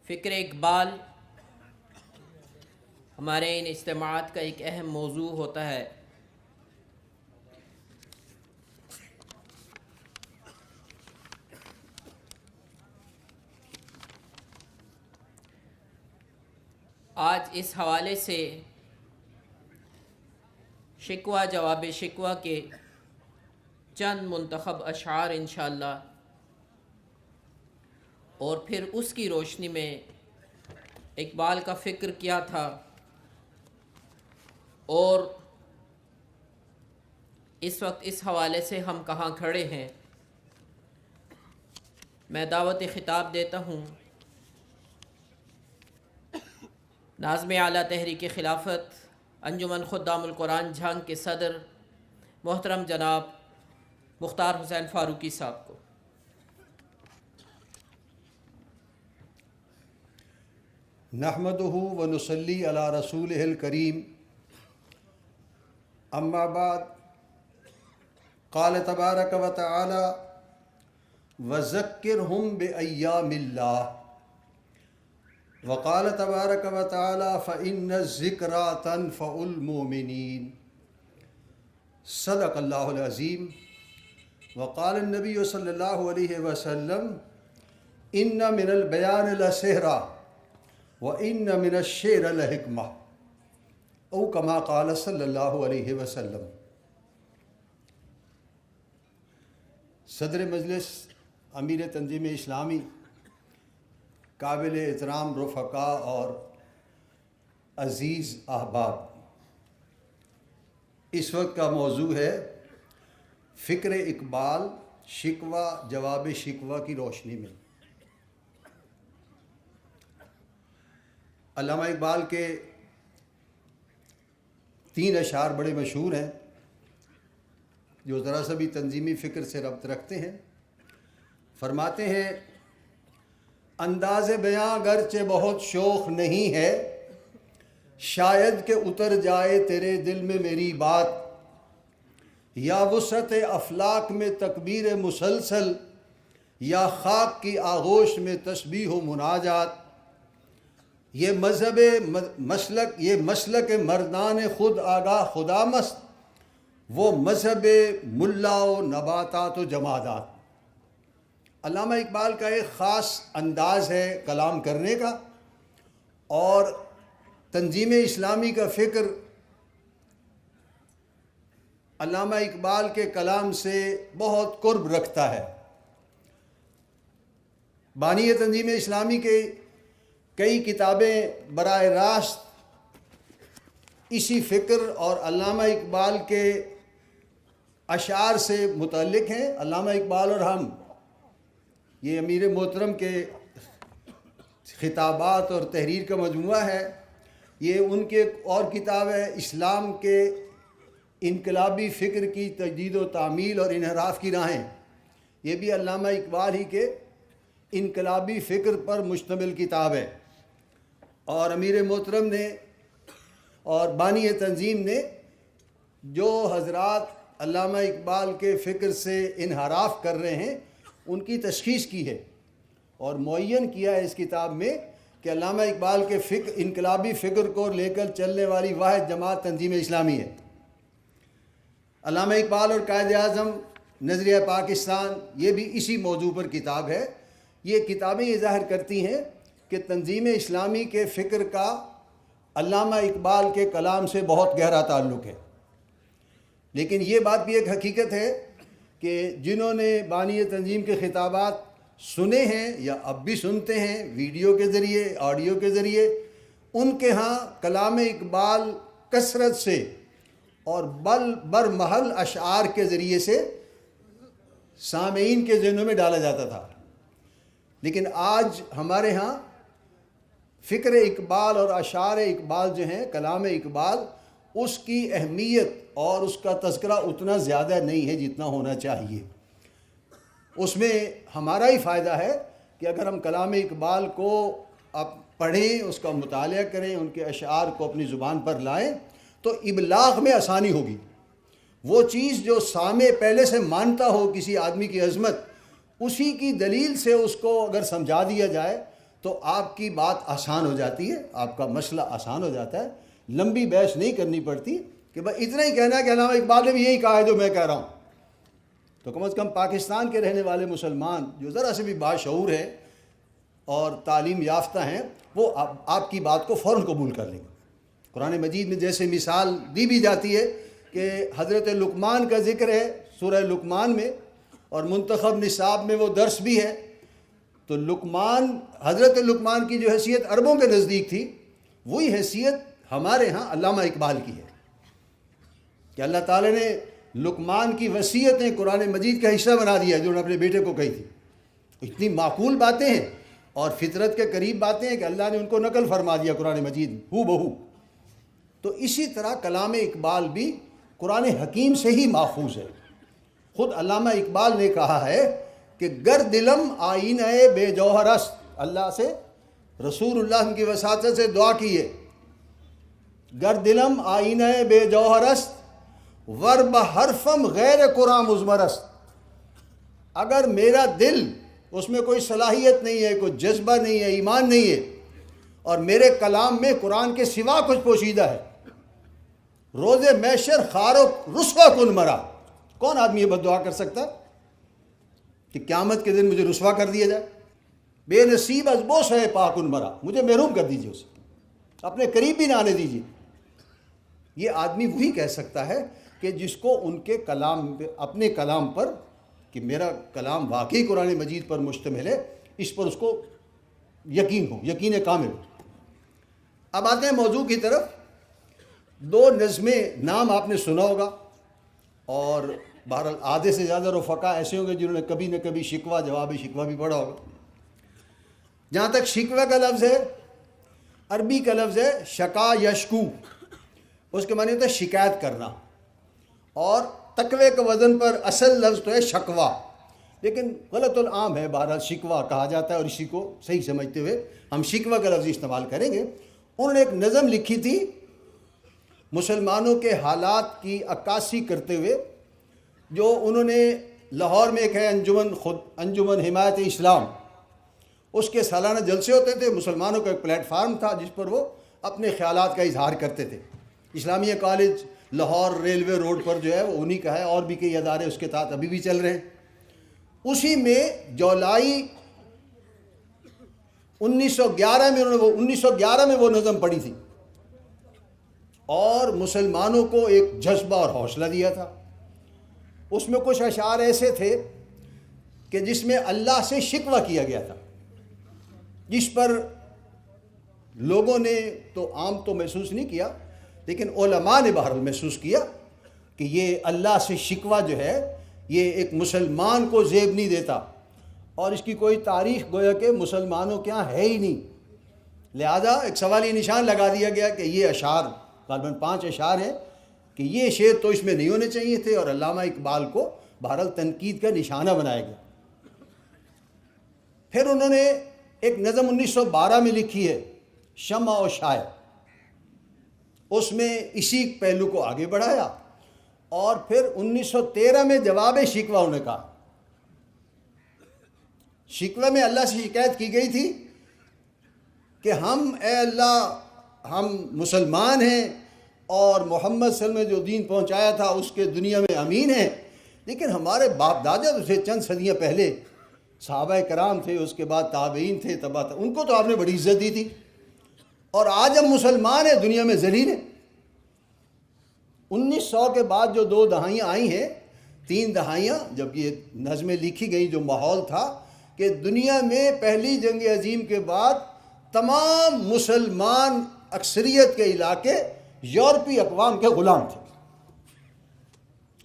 فکر اقبال ہمارے ان اجتماعات کا ایک اہم موضوع ہوتا ہے۔ آج اس حوالے سے شکوہ جواب شکوہ کے چند منتخب اشعار انشاءاللہ، اور پھر اس کی روشنی میں اقبال کا فکر کیا تھا اور اس وقت اس حوالے سے ہم کہاں کھڑے ہیں۔ میں دعوت خطاب دیتا ہوں ناظم اعلیٰ تحریک خلافت انجمن خدام القرآن جھنگ کے صدر محترم جناب مختار حسین فاروقی صاحب کو۔ نحمدہ ونصلی علی رسولہ الکریم، اما بعد، قال تبارک و تعالی وذکرہم بایام اللہ، وقال تبارک و تعالی فإن الذکریٰ تنفع المؤمنین۔ صدق اللہ العظیم۔ وقال النبی صلی اللہ علیہ وسلم ان من البیان لسحرا وَإِنَّ مِنَ الشِّعْرِ لَحِکْمَةً، او کما قال صلی اللہ علیہ وسلم۔ صدر مجلس، امیر تنظیم اسلامی، قابل احترام رفقاء اور عزیز احباب، اس وقت کا موضوع ہے فکر اقبال، شکوہ جواب شکوہ کی روشنی میں۔ علامہ اقبال کے 3 اشعار بڑے مشہور ہیں جو ذرا سا بھی تنظیمی فکر سے ربط رکھتے ہیں۔ فرماتے ہیں انداز بیاں گرچہ بہت شوخ نہیں ہے، شاید کہ اتر جائے تیرے دل میں میری بات، یا وسعت افلاک میں تکبیر مسلسل، یا خاک کی آغوش میں تسبیح و مناجات۔ یہ مسلک مردان خود آگاہ خدا مست، وہ مذہب ملا و نباتات و جمادات۔ علامہ اقبال کا ایک خاص انداز ہے کلام کرنے کا، اور تنظیم اسلامی کا فکر علامہ اقبال کے کلام سے بہت قرب رکھتا ہے۔ بانی تنظیم اسلامی کے کئی کتابیں براہ راست اسی فکر اور علامہ اقبال کے اشعار سے متعلق ہیں۔ علامہ اقبال اور ہم، یہ امیر محترم کے خطابات اور تحریر کا مجموعہ ہے۔ یہ ان کے اور کتاب ہے اسلام کے انقلابی فکر کی تجدید و تعمیل اور انحراف کی راہیں۔ یہ بھی علامہ اقبال ہی کے انقلابی فکر پر مشتمل کتاب ہے، اور امیر محترم نے اور بانی تنظیم نے جو حضرات علامہ اقبال کے فکر سے انحراف کر رہے ہیں ان کی تشخیص کی ہے، اور معین کیا ہے اس کتاب میں کہ علامہ اقبال کے انقلابی فکر کو لے کر چلنے والی واحد جماعت تنظیم اسلامی ہے۔ علامہ اقبال اور قائد اعظم نظریہ پاکستان، یہ بھی اسی موضوع پر کتاب ہے۔ یہ کتابیں یہ ظاہر کرتی ہیں کہ تنظیم اسلامی کے فکر کا علامہ اقبال کے کلام سے بہت گہرا تعلق ہے، لیکن یہ بات بھی ایک حقیقت ہے کہ جنہوں نے بانی تنظیم کے خطابات سنے ہیں یا اب بھی سنتے ہیں ویڈیو کے ذریعے، آڈیو کے ذریعے، ان کے ہاں کلام اقبال کثرت سے اور برمحل اشعار کے ذریعے سے سامعین کے ذہنوں میں ڈالا جاتا تھا، لیکن آج ہمارے ہاں فکر اقبال اور اشعار اقبال جو ہیں، کلام اقبال، اس کی اہمیت اور اس کا تذکرہ اتنا زیادہ نہیں ہے جتنا ہونا چاہیے۔ اس میں ہمارا ہی فائدہ ہے کہ اگر ہم کلام اقبال کو پڑھیں، اس کا مطالعہ کریں، ان کے اشعار کو اپنی زبان پر لائیں تو ابلاغ میں آسانی ہوگی۔ وہ چیز جو سامع پہلے سے مانتا ہو کسی آدمی کی عظمت، اسی کی دلیل سے اس کو اگر سمجھا دیا جائے تو آپ کی بات آسان ہو جاتی ہے، آپ کا مسئلہ آسان ہو جاتا ہے، لمبی بحث نہیں کرنی پڑتی کہ بھائی اتنا ہی کہنا ہے کہ علامہ اقبال نے بھی یہی کہا ہے جو میں کہہ رہا ہوں. تو کم از کم پاکستان کے رہنے والے مسلمان جو ذرا سے بھی باشعور ہیں اور تعلیم یافتہ ہیں وہ آپ کی بات کو فوراً قبول کر لیں گے. قرآن مجید میں جیسے مثال دی بھی جاتی ہے کہ حضرت لقمان کا ذکر ہے سورہ لقمان میں، اور منتخب نصاب میں وہ درس بھی ہے. تو حضرت لقمان کی جو حیثیت عربوں کے نزدیک تھی، وہی حیثیت ہمارے ہاں علامہ اقبال کی ہے کہ اللہ تعالیٰ نے لقمان کی وصیتیں قرآن مجید کا حصہ بنا دیا جو انہوں نے اپنے بیٹے کو کہی تھی. اتنی معقول باتیں ہیں اور فطرت کے قریب باتیں ہیں کہ اللہ نے ان کو نقل فرما دیا قرآن مجید میں ہو بہو. تو اسی طرح کلام اقبال بھی قرآن حکیم سے ہی ماخوذ ہے. خود علامہ اقبال نے کہا ہے کہ گر دلم آئینہ بے جوہر است، اللہ سے رسول اللہ کی وساطت سے دعا کی ہے، گر دلم آئینہ بے جوہر است ور بحرفم غیر قرآن مضمر است. اگر میرا دل اس میں کوئی صلاحیت نہیں ہے، کوئی جذبہ نہیں ہے، ایمان نہیں ہے، اور میرے کلام میں قرآن کے سوا کچھ پوشیدہ ہے، روز محشر خارو رسوا کن مرا. کون آدمی یہ بد دعا کر سکتا کہ قیامت کے دن مجھے رسوا کر دیا جائے؟ بے نصیب از بوس ہے پاکن مرا، مجھے محروم کر دیجئے، اسے اپنے قریب بھی نہ آنے دیجئے. یہ آدمی وہی کہہ سکتا ہے کہ جس کو ان کے کلام اپنے کلام پر، کہ میرا کلام واقعی قرآن مجید پر مشتمل ہے، اس پر اس کو یقین ہو، یقین کامل ہو. اب آتے ہیں موضوع کی طرف. دو نظمیں نام آپ نے سنا ہوگا، اور بہرحال آدھے سے زیادہ رفقا ایسے ہوں گے جنہوں نے کبھی نہ کبھی شکوہ جواب شکوہ بھی پڑھا ہوگا. جہاں تک شکوہ کا لفظ ہے، عربی کا لفظ ہے شکا یشکو، اس کے معنی ہوتا ہے شکایت کرنا، اور تقوی کے وزن پر اصل لفظ تو ہے شکوہ، لیکن غلط العام ہے، بہرحال شکوہ کہا جاتا ہے، اور اسی کو صحیح سمجھتے ہوئے ہم شکوہ کا لفظ استعمال کریں گے. انہوں نے ایک نظم لکھی تھی مسلمانوں کے حالات کی عکاسی کرتے ہوئے، جو انہوں نے لاہور میں ایک ہے انجمن حمایت اسلام، اس کے سالانہ جلسے ہوتے تھے. مسلمانوں کا ایک پلیٹ فارم تھا جس پر وہ اپنے خیالات کا اظہار کرتے تھے. اسلامیہ کالج لاہور ریلوے روڈ پر جو ہے وہ انہی کا ہے، اور بھی کئی ادارے اس کے تحت ابھی بھی چل رہے ہیں. اسی میں جولائی 1911 میں وہ نظم پڑھی تھی، اور مسلمانوں کو ایک جذبہ اور حوصلہ دیا تھا. اس میں کچھ اشعار ایسے تھے کہ جس میں اللہ سے شکوہ کیا گیا تھا، جس پر لوگوں نے تو عام تو محسوس نہیں کیا، لیکن علماء نے بہرحال محسوس کیا کہ یہ اللہ سے شکوہ جو ہے یہ ایک مسلمان کو زیب نہیں دیتا، اور اس کی کوئی تاریخ گویا کہ مسلمانوں کے یہاں ہے ہی نہیں. لہذا ایک سوالی نشان لگا دیا گیا کہ یہ اشعار غالباً 5 اشعار ہیں کہ یہ شعر تو اس میں نہیں ہونے چاہیے تھے، اور علامہ اقبال کو بہرحال تنقید کا نشانہ بنایا گیا. پھر انہوں نے ایک نظم 1912 میں لکھی ہے شمع و شائع، اس میں اسی پہلو کو آگے بڑھایا، اور پھر 1913 میں جواب شکوہ انہوں نے کہا. شکوہ میں اللہ سے شکایت کی گئی تھی کہ اے اللہ ہم مسلمان ہیں، اور محمد صلی اللہ علیہ وسلم نے جو دین پہنچایا تھا اس کے دنیا میں امین ہیں، لیکن ہمارے باپ دادا تو تھے چند صدیاں پہلے، صحابہ کرام تھے، اس کے بعد تابعین تھے، ان کو تو آپ نے بڑی عزت دی تھی، اور آج ہم مسلمان ہیں دنیا میں ذلیل ہیں. 1900 کے بعد جو 2 دہائیاں آئی ہیں، 3 دہائیاں جب یہ نظمیں لکھی گئیں، جو ماحول تھا کہ دنیا میں پہلی جنگ عظیم کے بعد تمام مسلمان اکثریت کے علاقے یورپی اقوام کے غلام تھے.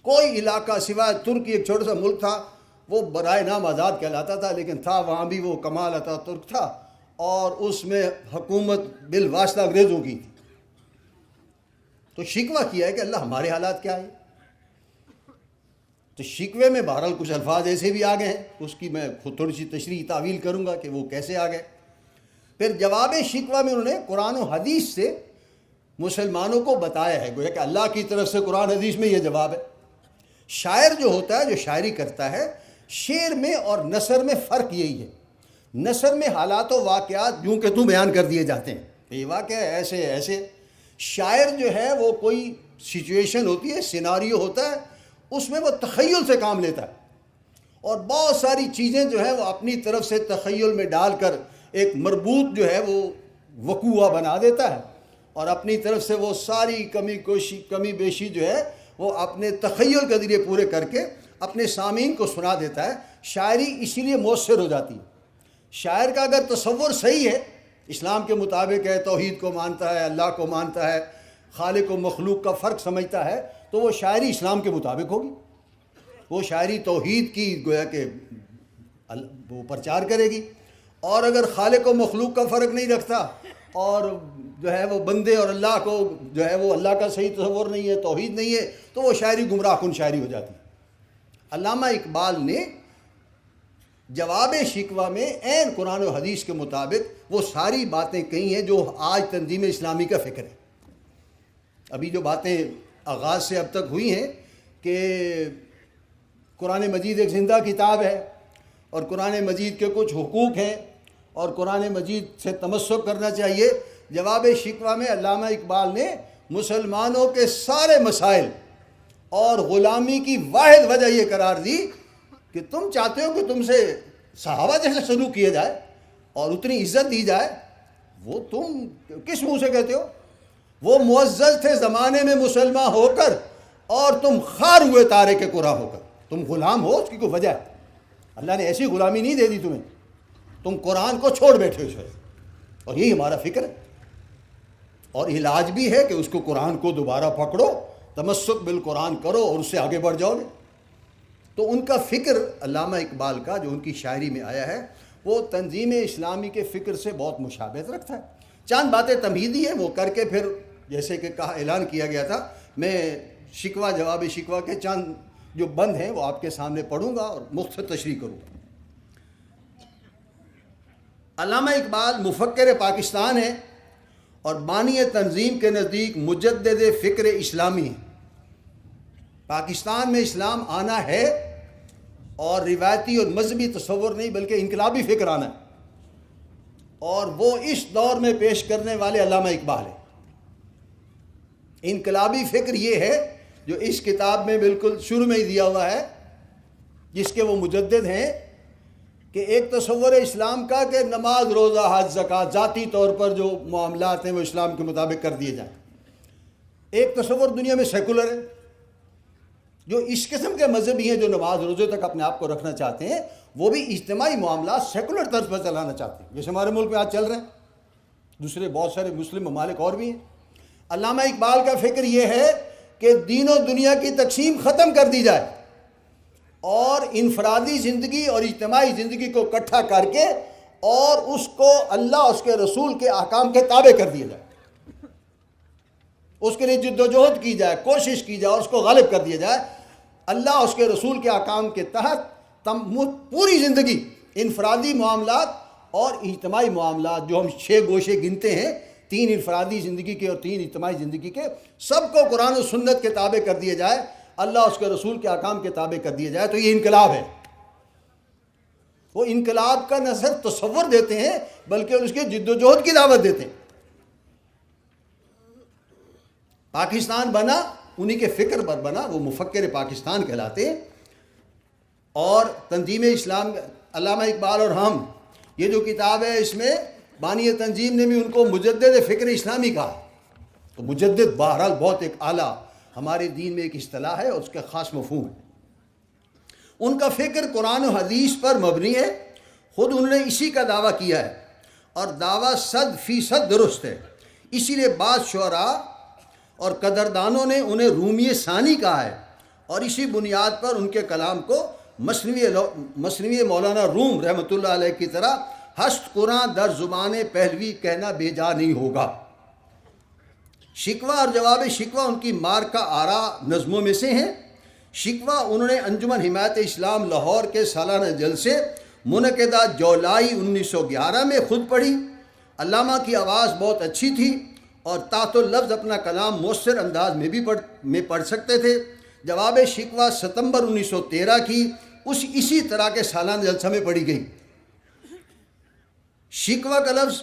کوئی علاقہ سوائے ترکی ایک چھوٹا سا ملک تھا، وہ برائے نام آزاد کہلاتا تھا، لیکن تھا وہاں بھی وہ کمال عطا ترک تھا، اور اس میں حکومت بالواسطہ انگریزوں کی تھی. تو شکوہ کیا ہے کہ اللہ ہمارے حالات کیا ہے. تو شکوے میں بہرحال کچھ الفاظ ایسے بھی آ گئے ہیں، اس کی میں خود تھوڑی سی تشریح تعویل کروں گا کہ وہ کیسے آ گئے. پھر جواب شکوہ میں انہوں نے قرآن و حدیث سے مسلمانوں کو بتایا ہے، گویا کہ اللہ کی طرف سے قرآن حدیث میں یہ جواب ہے. شاعر جو ہوتا ہے، جو شاعری کرتا ہے، شعر میں اور نثر میں فرق یہی ہے. نثر میں حالات و واقعات یوں کہ توں بیان کر دیے جاتے ہیں، یہ واقعہ ایسے ایسے۔ شاعر جو ہے وہ کوئی سچویشن ہوتی ہے، سیناریو ہوتا ہے، اس میں وہ تخیل سے کام لیتا ہے اور بہت ساری چیزیں جو ہے وہ اپنی طرف سے تخیل میں ڈال کر ایک مربوط جو ہے وہ وقوع بنا دیتا ہے اور اپنی طرف سے وہ ساری کمی بیشی جو ہے وہ اپنے تخیل کے ذریعے پورے کر کے اپنے سامعین کو سنا دیتا ہے۔ شاعری اسی لیے مؤثر ہو جاتی ہے۔ شاعر کا اگر تصور صحیح ہے، اسلام کے مطابق ہے، توحید کو مانتا ہے، اللہ کو مانتا ہے، خالق و مخلوق کا فرق سمجھتا ہے، تو وہ شاعری اسلام کے مطابق ہوگی، وہ شاعری توحید کی گویا کہ وہ پرچار کرے گی۔ اور اگر خالق و مخلوق کا فرق نہیں رکھتا اور جو ہے وہ بندے اور اللہ کو جو ہے وہ اللہ کا صحیح تصور نہیں ہے، توحید نہیں ہے، تو وہ شاعری گمراہ کن شاعری ہو جاتی ہے۔ علامہ اقبال نے جواب شکوہ میں عین قرآن و حدیث کے مطابق وہ ساری باتیں کہی ہیں جو آج تنظیم اسلامی کا فکر ہے۔ ابھی جو باتیں آغاز سے اب تک ہوئی ہیں کہ قرآن مجید ایک زندہ کتاب ہے اور قرآن مجید کے کچھ حقوق ہیں اور قرآن مجید سے تمسک کرنا چاہیے، جواب شکوہ میں علامہ اقبال نے مسلمانوں کے سارے مسائل اور غلامی کی واحد وجہ یہ قرار دی کہ تم چاہتے ہو کہ تم سے صحابہ جیسے سلوک کیا جائے اور اتنی عزت دی جائے، وہ تم کس منہ سے کہتے ہو؟ وہ معزز تھے زمانے میں مسلمان ہو کر اور تم خار ہوئے تارے کے قرآن ہو کر۔ تم غلام ہو، اس کی کوئی وجہ ہے، اللہ نے ایسی غلامی نہیں دے دی تمہیں، تم قرآن کو چھوڑ بیٹھے ہو اسے، اور یہی ہمارا فکر ہے اور علاج بھی ہے کہ اس کو قرآن کو دوبارہ پکڑو، تمسک بالقرآن کرو اور اس سے آگے بڑھ جاؤ گے۔ تو ان کا فکر علامہ اقبال کا جو ان کی شاعری میں آیا ہے وہ تنظیم اسلامی کے فکر سے بہت مشابہت رکھتا ہے۔ چند باتیں تمہیدی ہیں، وہ کر کے پھر جیسے کہ کہا اعلان کیا گیا تھا، میں شکوہ جواب شکوہ کے چند جو بند ہیں وہ آپ کے سامنے پڑھوں گا اور مختصر تشریح کروں گا۔ علامہ اقبال مفکر پاکستان ہیں اور بانی تنظیم کے نزدیک مجدد فکر اسلامی ہیں۔ پاکستان میں اسلام آنا ہے اور روایتی اور مذہبی تصور نہیں بلکہ انقلابی فکر آنا ہے، اور وہ اس دور میں پیش کرنے والے علامہ اقبال ہیں۔ انقلابی فکر یہ ہے جو اس کتاب میں بالکل شروع میں ہی دیا ہوا ہے، جس کے وہ مجدد ہیں، کہ ایک تصور اسلام کا کہ نماز روزہ حج زکوٰۃ ذاتی طور پر جو معاملات ہیں وہ اسلام کے مطابق کر دیے جائیں۔ ایک تصور دنیا میں سیکولر ہے، جو اس قسم کے مذہبی ہیں جو نماز روزے تک اپنے آپ کو رکھنا چاہتے ہیں، وہ بھی اجتماعی معاملات سیکولر طرز پر چلانا چاہتے ہیں، جیسے ہمارے ملک میں آج چل رہے ہیں، دوسرے بہت سارے مسلم ممالک اور بھی ہیں۔ علامہ اقبال کا فکر یہ ہے کہ دین و دنیا کی تقسیم ختم کر دی جائے اور انفرادی زندگی اور اجتماعی زندگی کو اکٹھا کر کے اور اس کو اللہ اس کے رسول کے احکام کے تابع کر دیا جائے، اس کے لیے جد و جہد کی جائے، کوشش کی جائے اور اس کو غالب کر دیا جائے۔ اللہ اس کے رسول کے احکام کے تحت پوری زندگی انفرادی معاملات اور اجتماعی معاملات جو ہم 6 گوشے گنتے ہیں، 3 انفرادی زندگی کے اور 3 اجتماعی زندگی کے، سب کو قرآن و سنت کے تابع کر دیا جائے، اللہ اس کے رسول کے احکام کے تابع کر دیا جائے، تو یہ انقلاب ہے۔ وہ انقلاب کا نہ صرف تصور دیتے ہیں بلکہ اس کے جد و جہد کی دعوت دیتے ہیں۔ پاکستان بنا انہی کے فکر پر بنا، وہ مفکر پاکستان کہلاتے ہیں، اور تنظیم اسلام علامہ اقبال اور ہم، یہ جو کتاب ہے اس میں بانی تنظیم نے بھی ان کو مجدد فکر اسلامی کہا۔ تو مجدد بہرحال بہت ایک اعلیٰ ہمارے دین میں ایک اصطلاح ہے اور اس کا خاص مفہوم ہے۔ ان کا فکر قرآن و حدیث پر مبنی ہے، خود انہوں نے اسی کا دعویٰ کیا ہے اور دعویٰ 100% درست ہے۔ اسی لیے بعض شعراء اور قدردانوں نے انہیں رومی ثانی کہا ہے، اور اسی بنیاد پر ان کے کلام کو مثنوی مولانا روم رحمۃ اللہ علیہ کی طرح ہست قرآن در زبان پہلوی کہنا بے جا نہیں ہوگا۔ شکوہ اور جواب شکوہ ان کی مارکہ آرا نظموں میں سے ہیں۔ شکوہ انہوں نے انجمن حمایت اسلام لاہور کے سالانہ جلسے منعقدہ جولائی 1911 میں خود پڑھی۔ علامہ کی آواز بہت اچھی تھی اور تحت اللفظ اپنا کلام مؤثر انداز میں پڑھ سکتے تھے۔ جواب شکوہ ستمبر 1913 کی اسی طرح کے سالانہ جلسہ میں پڑھی گئی۔ شکوہ کا لفظ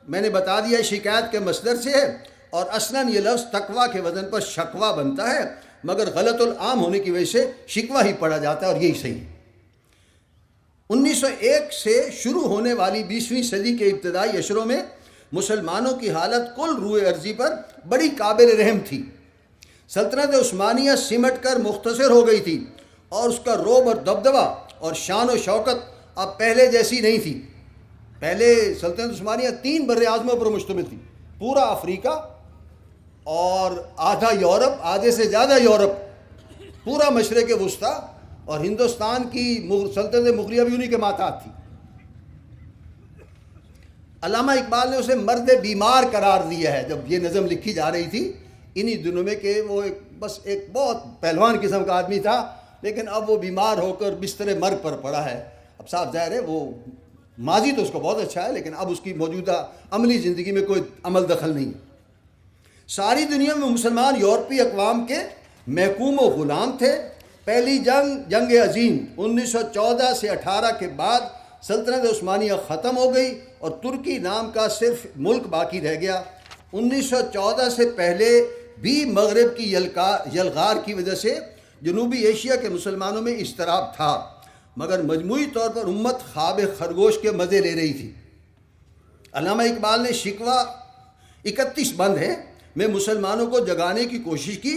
میں نے بتا دیا شکایت کے مصدر سے ہے، اور اصلاً یہ لفظ تقویٰ کے وزن پر شکوہ بنتا ہے، مگر غلط العام ہونے کی وجہ سے شکوہ ہی پڑھا جاتا ہے، اور یہی صحیح ہے۔ 1901 سے شروع ہونے والی 20ویں صدی کے ابتدائی اشروں میں مسلمانوں کی حالت کل روئے ارضی پر بڑی قابل رحم تھی۔ سلطنت عثمانیہ سمٹ کر مختصر ہو گئی تھی، اور اس کا رعب اور دبدبہ اور شان و شوکت اب پہلے جیسی نہیں تھی۔ پہلے سلطنت عثمانیہ 3 بر اعظموں پر مشتمل تھی، پورا افریقہ اور آدھا یورپ، آدھے سے زیادہ یورپ، پورا مشرق وسطیٰ، اور ہندوستان کی سلطنت مغلیہ بھی انہی کے ماتحت تھی۔ علامہ اقبال نے اسے مرد بیمار قرار دیا ہے جب یہ نظم لکھی جا رہی تھی انہی دنوں میں، کہ وہ بس ایک بہت پہلوان قسم کا آدمی تھا، لیکن اب وہ بیمار ہو کر بستر مرگ پر پڑا ہے۔ اب صاف ظاہر ہے وہ ماضی تو اس کو بہت اچھا ہے، لیکن اب اس کی موجودہ عملی زندگی میں کوئی عمل دخل نہیں۔ ساری دنیا میں مسلمان یورپی اقوام کے محکوم و غلام تھے۔ پہلی جنگ عظیم 1914 سے 18 کے بعد سلطنت عثمانیہ ختم ہو گئی اور ترکی نام کا صرف ملک باقی رہ گیا۔ 1914 سے پہلے بھی مغرب کی یلغار کی وجہ سے جنوبی ایشیا کے مسلمانوں میں اضطراب تھا، مگر مجموعی طور پر امت خواب خرگوش کے مزے لے رہی تھی۔ علامہ اقبال نے شکوہ 31 بند ہے میں مسلمانوں کو جگانے کی کوشش کی،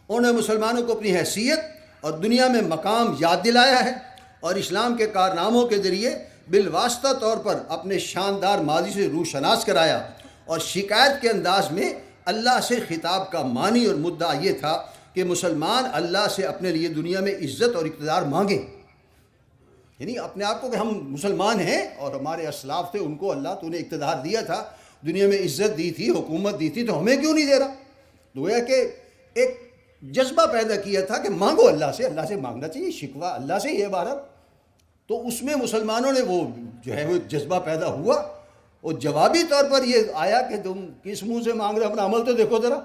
انہوں نے مسلمانوں کو اپنی حیثیت اور دنیا میں مقام یاد دلایا ہے، اور اسلام کے کارناموں کے ذریعے بالواسطہ طور پر اپنے شاندار ماضی سے روشناس کرایا، اور شکایت کے انداز میں اللہ سے خطاب کا معنی اور مدعا یہ تھا کہ مسلمان اللہ سے اپنے لیے دنیا میں عزت اور اقتدار مانگیں، یعنی اپنے آپ کو کہ ہم مسلمان ہیں اور ہمارے اسلاف تھے، ان کو اللہ تو نے اقتدار دیا تھا، دنیا میں عزت دی تھی، حکومت دی تھی، تو ہمیں کیوں نہیں دے رہا؟ گویا کہ ایک جذبہ پیدا کیا تھا کہ مانگو اللہ سے مانگنا چاہیے، شکوہ اللہ سے ہی ہے بہرحال۔ تو اس میں مسلمانوں نے وہ جذبہ پیدا ہوا، اور جوابی طور پر یہ آیا کہ تم کس منہ سے مانگ رہے، اپنا عمل تو دیکھو ذرا،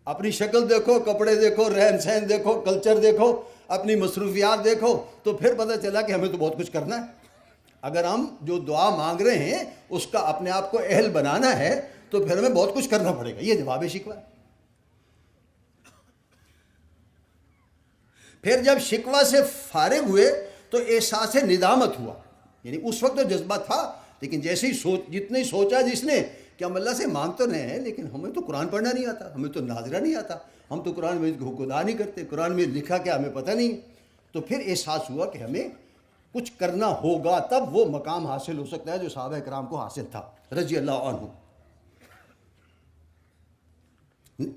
اپنی شکل دیکھو، کپڑے دیکھو، رہن سہن دیکھو، کلچر دیکھو، اپنی مصروفیات دیکھو، تو پھر پتہ چلا کہ ہمیں تو بہت کچھ کرنا ہے۔ اگر ہم جو دعا مانگ رہے ہیں اس کا اپنے آپ کو اہل بنانا ہے تو پھر ہمیں بہت کچھ کرنا پڑے گا۔ یہ جواب شکوہ ہے۔ پھر جب شکوہ سے فارغ ہوئے تو احساس ندامت ہوا، یعنی اس وقت تو جذبہ تھا، لیکن جیسے ہی جتنے سوچا جس نے کہ ہم اللہ سے مانگ تو رہے ہیں، لیکن ہمیں تو قرآن پڑھنا نہیں آتا، ہمیں تو ناظرہ نہیں آتا، ہم تو قرآن میں حکم ادا نہیں کرتے، قرآن میں لکھا کیا ہمیں پتہ نہیں۔ تو پھر احساس ہوا کہ ہمیں کچھ کرنا ہوگا، تب وہ مقام حاصل ہو سکتا ہے جو صحابہ کرام کو حاصل تھا رضی اللہ عنہ۔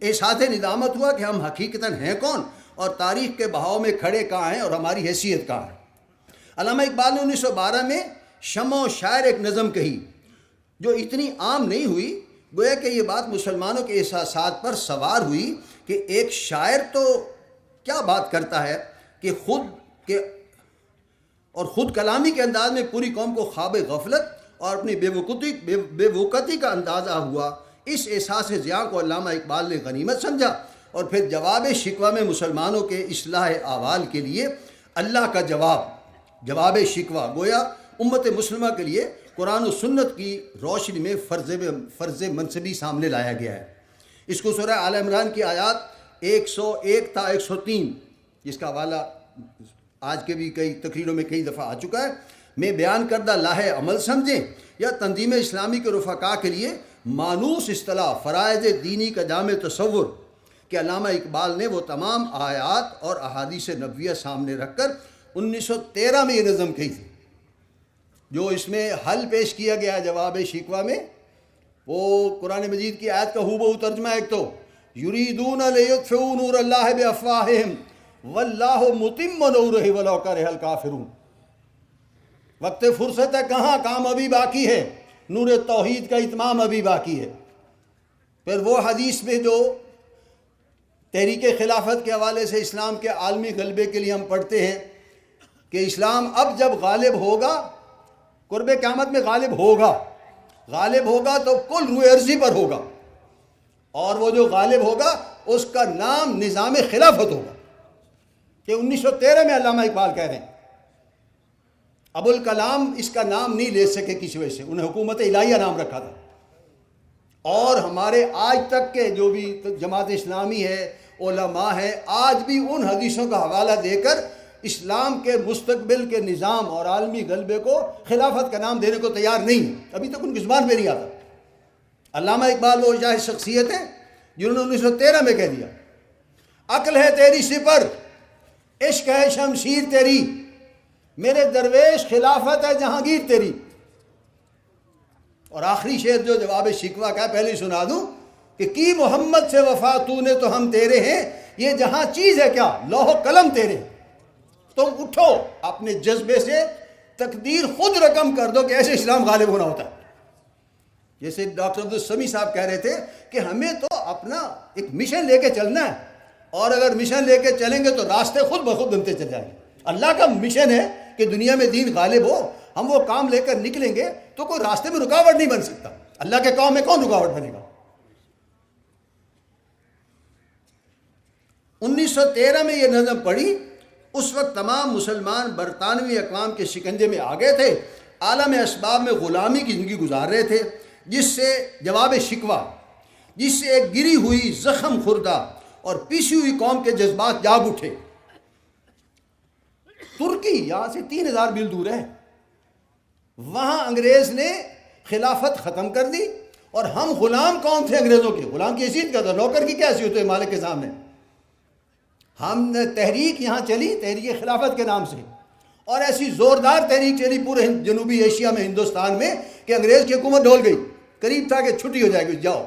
احساس ندامت ہوا کہ ہم حقیقتاً ہیں کون، اور تاریخ کے بہاؤ میں کھڑے کہاں ہیں، اور ہماری حیثیت کہاں ہے۔ علامہ اقبال نے 1912 میں شمع و شاعر ایک نظم کہی جو اتنی عام نہیں ہوئی، گویا کہ یہ بات مسلمانوں کے احساسات پر سوار ہوئی کہ ایک شاعر تو کیا بات کرتا ہے کہ خود کلامی کے انداز میں پوری قوم کو خواب غفلت اور اپنی بے وقتی کا اندازہ ہوا۔ اس احساس ضیاء کو علامہ اقبال نے غنیمت سمجھا، اور پھر جواب شکوہ میں مسلمانوں کے اصلاح احوال کے لیے اللہ کا جواب شکوہ گویا امت مسلمہ کے لیے قرآن و سنت کی روشنی میں فرض منصبی سامنے لایا گیا ہے۔ اس کو سورہ آل عمران کی آیات 101 تا 103، جس کا حوالہ آج کے بھی کئی تقریروں میں کئی دفعہ آ چکا ہے، میں بیان کردہ لاہ عمل سمجھیں یا تنظیم اسلامی کے رفقا کے لیے مانوس اصطلاح فرائض دینی کا جامع تصور، کہ علامہ اقبال نے وہ تمام آیات اور احادیث نبویہ سامنے رکھ کر 1913 میں یہ نظم کہی تھی۔ جو اس میں حل پیش کیا گیا جواب شکوہ میں، وہ قرآن مجید کی آیت کا ہو ترجمہ ایک تو یریدون لیطفئوا نور اللہ بافواہہم واللہ متم نورہ ولو کرہ الکافرون۔ وقت فرصت ہے کہاں، کام ابھی باقی ہے، نور توحید کا اتمام ابھی باقی ہے۔ پھر وہ حدیث میں جو تحریک خلافت کے حوالے سے اسلام کے عالمی غلبے کے لیے ہم پڑھتے ہیں کہ اسلام اب جب غالب ہوگا، قرب قیامت میں غالب ہوگا تو کل روئے ارضی پر ہوگا، اور وہ جو غالب ہوگا اس کا نام نظام خلافت ہوگا، کہ 1913 میں علامہ اقبال کہہ رہے ہیں۔ ابوالکلام اس کا نام نہیں لے سکے کسی وجہ سے، انہیں حکومت الہیہ نام رکھا تھا. اور ہمارے آج تک کے جو بھی جماعت اسلامی ہے، علماء ہیں، آج بھی ان حدیثوں کا حوالہ دے کر اسلام کے مستقبل کے نظام اور عالمی غلبے کو خلافت کا نام دینے کو تیار نہیں ہے. ابھی تک ان کی زبان پہ نہیں آتا. علامہ اقبال وہ شاید شخصیت ہیں جنہوں نے 1913 میں کہہ دیا، عقل ہے تیری سپر، عشق ہے شمشیر تیری، میرے درویش خلافت ہے جہانگیر تیری. اور آخری شعر جو جواب شکوہ کا ہے پہلے سنا دوں کہ کی محمد سے وفا تو نے تو ہم تیرے ہیں، یہ جہاں چیز ہے کیا لوح و قلم تیرے. تم اٹھو اپنے جذبے سے تقدیر خود رقم کر دو کہ ایسے اسلام غالب ہونا ہوتا ہے. جیسے ڈاکٹر عبدالسمیع صاحب کہہ رہے تھے کہ ہمیں تو اپنا ایک مشن لے کے چلنا ہے، اور اگر مشن لے کے چلیں گے تو راستے خود بخود بنتے چل جائیں گے. اللہ کا مشن ہے کہ دنیا میں دین غالب ہو، ہم وہ کام لے کر نکلیں گے تو کوئی راستے میں رکاوٹ نہیں بن سکتا. اللہ کے کام میں کون رکاوٹ بنے گا؟ 1913 میں یہ نظم پڑھی. اس وقت تمام مسلمان برطانوی اقوام کے شکنجے میں آ گئے تھے، عالم اسباب میں غلامی کی زندگی گزار رہے تھے، جس سے جواب شکوہ، جس سے ایک گری ہوئی زخم خوردہ اور پیسی ہوئی قوم کے جذبات جاگ اٹھے. ترکی یہاں سے 3000 میل دور ہے، وہاں انگریز نے خلافت ختم کر دی، اور ہم غلام قوم تھے انگریزوں کے. غلام کی حیثیت کیا تھا؟ نوکر کی کیا حیثیت ہے مالک کے سامنے؟ ہم نے تحریک یہاں چلی، تحریک خلافت کے نام سے، اور ایسی زوردار تحریک چلی پورے جنوبی ایشیا میں، ہندوستان میں، کہ انگریز کی حکومت ڈول گئی. قریب تھا کہ چھٹی ہو جائے گی، جاؤ.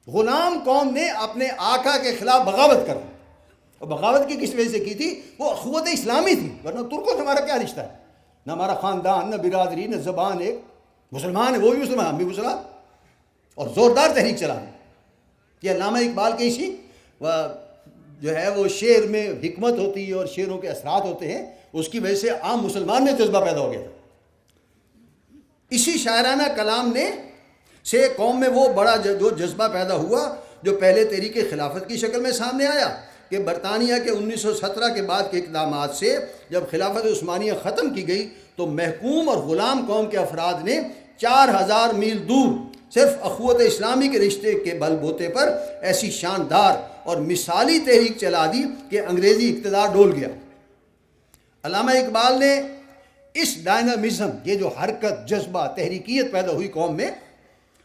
غلام قوم نے اپنے آقا کے خلاف بغاوت کر دی. اور بغاوت کی کس وجہ سے کی تھی؟ وہ اخوت اسلامی تھی. ورنہ ترکوں سے ہمارا کیا رشتہ ہے؟ نہ ہمارا خاندان، نہ برادری، نہ زبان. ایک مسلمان ہے، وہ بھی مسلمان، ہم بھی مسلمان. اور زوردار تحریک چلا دی. یہ علامہ اقبال کے اسی جو ہے وہ شعر میں حکمت ہوتی ہے اور شعروں کے اثرات ہوتے ہیں، اس کی وجہ سے عام مسلمان میں جذبہ پیدا ہو گیا تھا. اسی شاعرانہ کلام نے سے قوم میں وہ بڑا جو جذبہ پیدا ہوا جو پہلے تحریک خلافت کی شکل میں سامنے آیا کہ برطانیہ کے 1917 کے بعد کے اقدامات سے جب خلافت عثمانیہ ختم کی گئی تو محکوم اور غلام قوم کے افراد نے 4000 میل دور صرف اخوت اسلامی کے رشتے کے بل بوتے پر ایسی شاندار اور مثالی تحریک چلا دی کہ انگریزی اقتدار ڈول گیا. علامہ اقبال نے اس ڈائنامزم، یہ جو حرکت، جذبہ، تحریکیت پیدا ہوئی قوم میں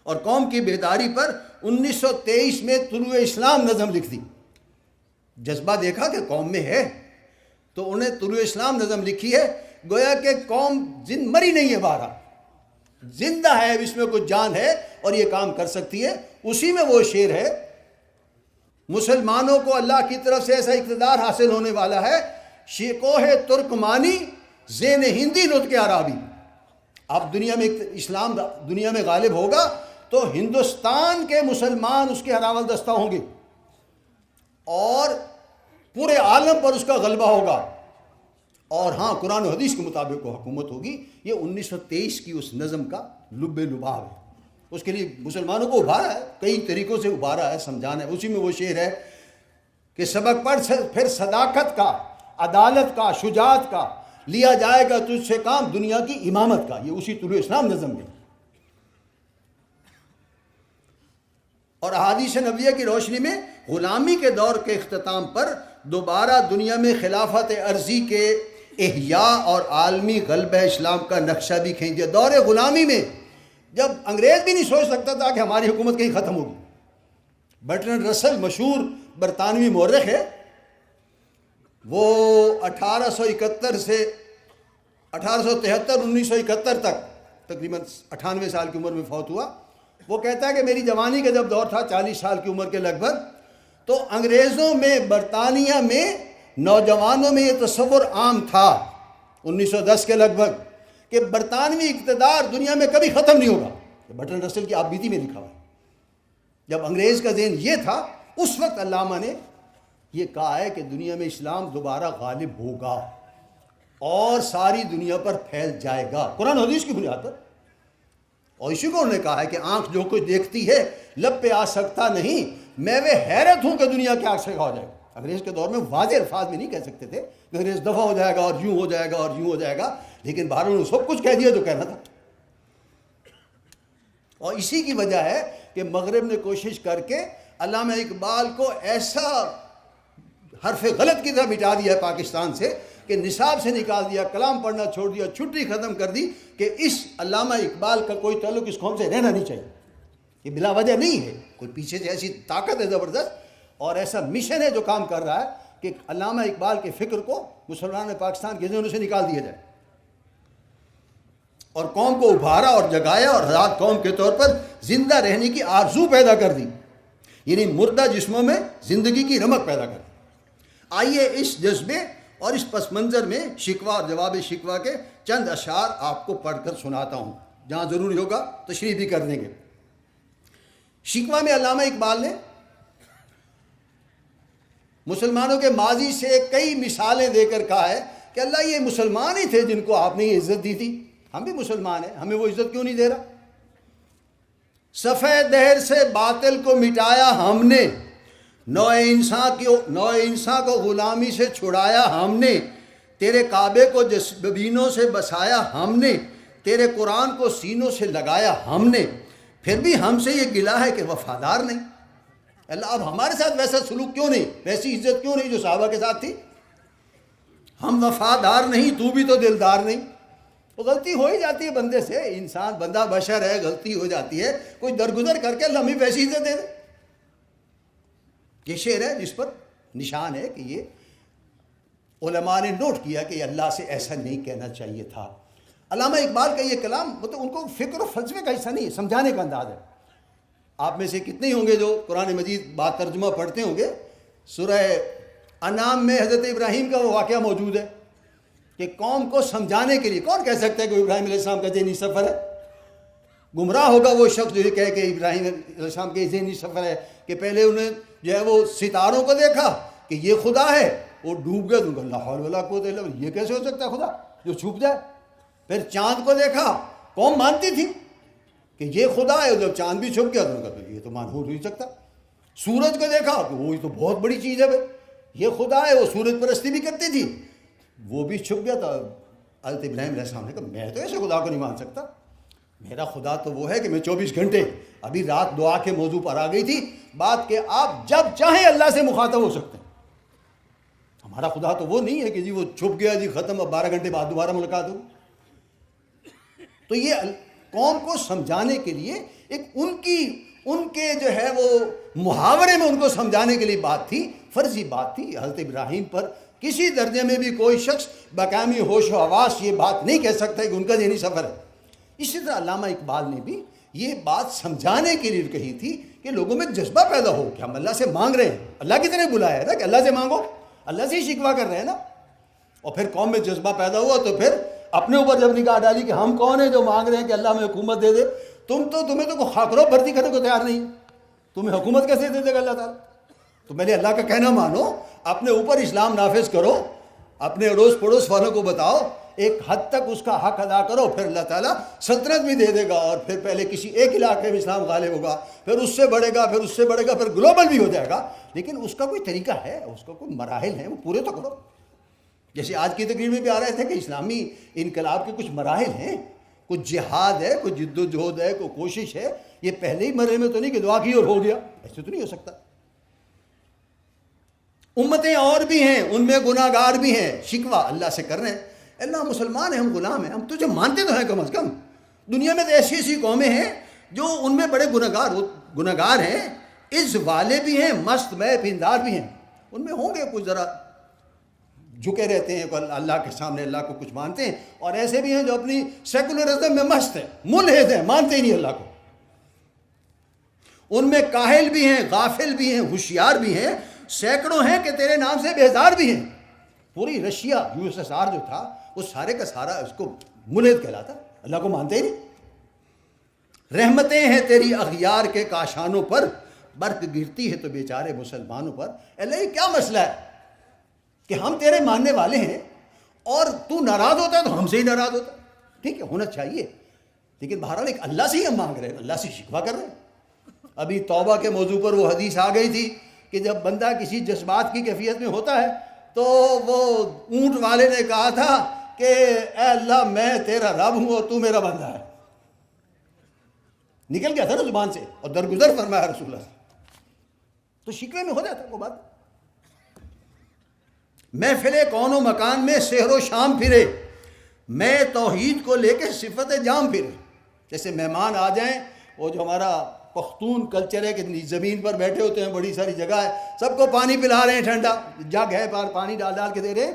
اور قوم کی بیداری پر 1923 میں طلوع اسلام نظم لکھ دی. جذبہ دیکھا کہ قوم میں ہے تو انہیں طلوع اسلام نظم لکھی ہے. گویا کہ قوم مری نہیں ہے، بارہ زندہ ہے، اس میں کچھ جان ہے اور یہ کام کر سکتی ہے. اسی میں وہ شعر ہے، مسلمانوں کو اللہ کی طرف سے ایسا اقتدار حاصل ہونے والا ہے، شیکوہ ترکمانی زین ہندی نطق عربی. اب دنیا میں اسلام دنیا میں غالب ہوگا تو ہندوستان کے مسلمان اس کے ہراول دستہ ہوں گے اور پورے عالم پر اس کا غلبہ ہوگا. اور ہاں، قرآن و حدیث کے مطابق وہ حکومت ہوگی. یہ 1923 کی اس نظم کا لب لباب ہے. اس کے لیے مسلمانوں کو ابھارا ہے، کئی طریقوں سے ابھارا ہے، سمجھانا ہے. اسی میں وہ شعر ہے کہ سبق پڑھ پھر صداقت کا، عدالت کا، شجاعت کا، لیا جائے گا تجھ سے کام دنیا کی امامت کا. یہ اسی طلوع اسلام نظم میں. اور احادیث نبویہ کی روشنی میں غلامی کے دور کے اختتام پر دوبارہ دنیا میں خلافت عرضی کے احیاء اور عالمی غلبہ اسلام کا نقشہ بھی کھینچ دیا. دور غلامی میں جب انگریز بھی نہیں سوچ سکتا تھا کہ ہماری حکومت کہیں ختم ہوگی. برٹرنڈ رسل مشہور برطانوی مورخ ہے، وہ 1871 سے 1873 1971 تک تقریباً 98 سال کی عمر میں فوت ہوا. وہ کہتا ہے کہ میری جوانی کا جب دور تھا 40 سال کی عمر کے لگ بھگ، تو انگریزوں میں، برطانیہ میں نوجوانوں میں یہ تصور عام تھا 1910 کے لگ بھگ کہ برطانوی اقتدار دنیا میں کبھی ختم نہیں ہوگا. برٹرنڈ رسل کی آپ بیتی میں لکھا ہوا ہے. جب انگریز کا ذہن یہ تھا، اس وقت علامہ نے یہ کہا ہے کہ دنیا میں اسلام دوبارہ غالب ہوگا اور ساری دنیا پر پھیل جائے گا قرآن حدیث کی بنیاد پر. اور اسی کو انہوں نے کہا ہے کہ آنکھ جو کچھ دیکھتی ہے لب پہ آ سکتا نہیں، میں وہ حیرت ہوں کہ دنیا کی آنکھ سے کھا ہو جائے گا. انگریز کے دور میں واضح الفاظ میں نہیں کہہ سکتے تھے کہ انگریز دفع ہو جائے گا اور یوں ہو جائے گا اور یوں ہو جائے گا، لیکن باہر انہوں نے سب کچھ کہہ دیا جو کہنا تھا. اور اسی کی وجہ ہے کہ مغرب نے کوشش کر کے علامہ اقبال کو ایسا حرف غلط کی طرح مٹا دیا پاکستان سے کہ نصاب سے نکال دیا، کلام پڑھنا چھوڑ دیا، چھٹی ختم کر دی کہ اس علامہ اقبال کا کوئی تعلق اس قوم سے رہنا نہیں چاہیے. یہ بلا وجہ نہیں ہے، کوئی پیچھے سے ایسی طاقت ہے زبردست اور ایسا مشن ہے جو کام کر رہا ہے کہ علامہ اقبال کے فکر کو مسلمان پاکستان کے ذہنوں سے نکال دیا جائے اور قوم کو ابھارا اور جگایا اور آزاد قوم کے طور پر زندہ رہنے کی آرزو پیدا کر دی، یعنی مردہ جسموں میں زندگی کی رمق پیدا کر دی. آئیے اس جذبے اور اس پس منظر میں شکوہ اور جواب شکوہ کے چند اشعار آپ کو پڑھ کر سناتا ہوں، جہاں ضروری ہوگا تشریح بھی کر دیں گے. شکوہ میں علامہ اقبال نے مسلمانوں کے ماضی سے کئی مثالیں دے کر کہا ہے کہ اللہ یہ مسلمان ہی تھے جن کو آپ نے یہ عزت دی تھی، ہم بھی مسلمان ہیں، ہمیں وہ عزت کیوں نہیں دے رہا. صفحہ دہر سے باطل کو مٹایا ہم نے، نوع انسان کو غلامی سے چھڑایا ہم نے، تیرے کعبے کو جسبینوں سے بسایا ہم نے، تیرے قرآن کو سینوں سے لگایا ہم نے، پھر بھی ہم سے یہ گلہ ہے کہ وفادار نہیں. اللہ اب ہمارے ساتھ ویسا سلوک کیوں نہیں، ویسی عزت کیوں نہیں جو صحابہ کے ساتھ تھی. ہم وفادار نہیں، تو بھی تو دلدار نہیں. وہ غلطی ہو ہی جاتی ہے بندے سے، انسان بندہ بشر ہے، غلطی ہو جاتی ہے، کوئی درگزر کر کے اللہ ہمیں ویسی عزت دے دے. یہ شعر ہے جس پر نشان ہے کہ یہ علماء نے نوٹ کیا کہ اللہ سے ایسا نہیں کہنا چاہیے تھا. علامہ اقبال کا یہ کلام مطلب ان کو فکر و فلسفے کا حصہ نہیں ہے، سمجھانے کا انداز ہے. آپ میں سے کتنے ہی ہوں گے جو قرآن مجید بات ترجمہ پڑھتے ہوں گے. سورہ انعام میں حضرت ابراہیم کا وہ واقعہ موجود ہے کہ قوم کو سمجھانے کے لیے، کون کہہ سکتا ہے کہ ابراہیم علیہ السلام کا ذہنی سفر ہے؟ گمراہ ہوگا وہ شخص جو یہ کہے کہ ابراہیم علیہ السلام کے ذہنی سفر ہے کہ پہلے انہیں جو ہے وہ ستاروں کو دیکھا کہ یہ خدا ہے، وہ ڈوب گئے، تو لا حول ولا قوت الا باللہ، یہ کیسے ہو سکتا ہے خدا جو چھپ جائے. پھر چاند کو دیکھا، قوم مانتی تھی کہ یہ خدا ہے، جب چاند بھی چھپ گیا تو انہوں نے کہا یہ تو ہو نہیں سکتا. سورج کو دیکھا کہ وہ تو بہت بڑی چیز ہے بھائی، یہ خدا ہے، وہ سورج پرستی بھی کرتی تھی، وہ بھی چھپ گیا. تو حضرت ابراہیم علیہ السلام نے کہا میں تو ایسے خدا کو نہیں مان سکتا، میرا خدا تو وہ ہے کہ میں 24 گھنٹے، ابھی رات دعا کے موضوع پر آ گئی تھی بات کہ آپ جب چاہیں اللہ سے مخاطب ہو سکتے ہیں. ہمارا خدا تو وہ نہیں ہے کہ جی وہ چھپ گیا جی ختم، اب 12 گھنٹے بعد دوبارہ ملاقات ہو. تو یہ قوم کو سمجھانے کے لیے ایک ان کے جو ہے وہ محاورے میں ان کو سمجھانے کے لیے بات تھی، فرضی بات تھی. حضرت ابراہیم پر کسی درجے میں بھی کوئی شخص بقامی ہوش و حواس یہ بات نہیں کہہ سکتا کہ ان کا ذہنی سفر ہے. اسی طرح علامہ اقبال نے بھی یہ بات سمجھانے کے لیے کہی تھی کہ لوگوں میں جذبہ پیدا ہو کہ ہم اللہ سے مانگ رہے ہیں، اللہ کی طرح بلایا ہے نا کہ اللہ سے مانگو، اللہ سے ہی شکوہ کر رہے ہیں نا. اور پھر قوم میں جذبہ پیدا ہوا تو پھر اپنے اوپر جب نگاہ ڈالی کہ ہم کون ہیں جو مانگ رہے ہیں کہ اللہ ہمیں حکومت دے دے. تمہیں تو خاکرو بھرتی کرنے کو تیار نہیں، تمہیں حکومت کیسے دے دے گا اللہ تعالیٰ. تو میں نے اللہ کا کہنا مانو، اپنے اوپر اسلام نافذ کرو، اپنے اڑوس پڑوس والوں کو بتاؤ، ایک حد تک اس کا حق ادا کرو، پھر اللہ تعالیٰ سلطنت بھی دے دے گا. اور پھر پہلے کسی ایک علاقے میں اسلام غالب ہوگا، پھر اس سے بڑھے گا، پھر اس سے بڑھے گا، پھر گلوبل بھی ہو جائے گا. لیکن اس کا کوئی طریقہ ہے، اس کا کوئی مراحل ہیں، وہ پورے تو کرو. جیسے آج کی تقریر میں بھی آ رہے تھے کہ اسلامی انقلاب کے کچھ مراحل ہیں، کچھ جہاد ہے، کوئی جد و جہد ہے، کوئی کوشش ہے. یہ پہلے ہی مرحلے میں تو نہیں کہ دعا کی اور ہو گیا، ایسے تو نہیں ہو سکتا. امتیں اور بھی ہیں، ان میں گناہ گار بھی ہیں، شکوہ اللہ سے کر رہے ہیں. اللہ مسلمان ہیں، ہم غلام ہیں، ہم تجھے مانتے تو ہیں کم از کم. دنیا میں تو ایسی ایسی قومیں ہیں جو ان میں بڑے گناہ گار ہیں، عز والے بھی ہیں، مست میں پیندار بھی ہیں. ان میں ہوں گے کچھ ذرا جھکے رہتے ہیں اللہ کے سامنے، اللہ کو کچھ مانتے ہیں، اور ایسے بھی ہیں جو اپنی سیکولرزم میں مست ہیں، ملحد ہیں، مانتے ہی نہیں اللہ کو. ان میں کاہل بھی ہیں، غافل بھی ہیں، ہوشیار بھی ہیں، سینکڑوں ہیں کہ تیرے نام سے بیزار بھی ہیں. پوری رشیا USSR جو تھا وہ سارے کا سارا اس کو ملحد کہلاتا، اللہ کو مانتے ہی نہیں. رحمتیں ہیں تیری اغیار کے کاشانوں پر، برق گرتی ہے تو بیچارے مسلمانوں پر. اللہ یہ کیا مسئلہ ہے کہ ہم تیرے ماننے والے ہیں اور تو ناراض ہوتا ہے تو ہم سے ہی ناراض ہوتا ہے. ٹھیک ہے، ہونا چاہیے، لیکن بہرحال ایک اللہ سے ہی ہم مانگ رہے ہیں، اللہ سے شکوہ کر رہے ہیں. ابھی توبہ کے موضوع پر وہ حدیث آ گئی تھی کہ جب بندہ کسی جذبات کی کیفیت میں ہوتا ہے تو وہ اونٹ والے نے کہا تھا کہ اے اللہ میں تیرا رب ہوں اور تو میرا بندہ ہے، نکل گیا تھا نا زبان سے، اور درگزر فرمایا رسول اللہ، تو شکوے میں ہو جاتا وہ بات۔ محفل کون و مکان میں سحر و شام پھرے، میں توحید کو لے کے صفت جام پھرے۔ جیسے مہمان آ جائیں، وہ جو ہمارا پختون کلچر ہے کہ زمین پر بیٹھے ہوتے ہیں، بڑی ساری جگہ ہے، سب کو پانی پلا رہے ہیں، ٹھنڈا جگ ہے، پانی ڈال ڈال کے دے رہے ہیں،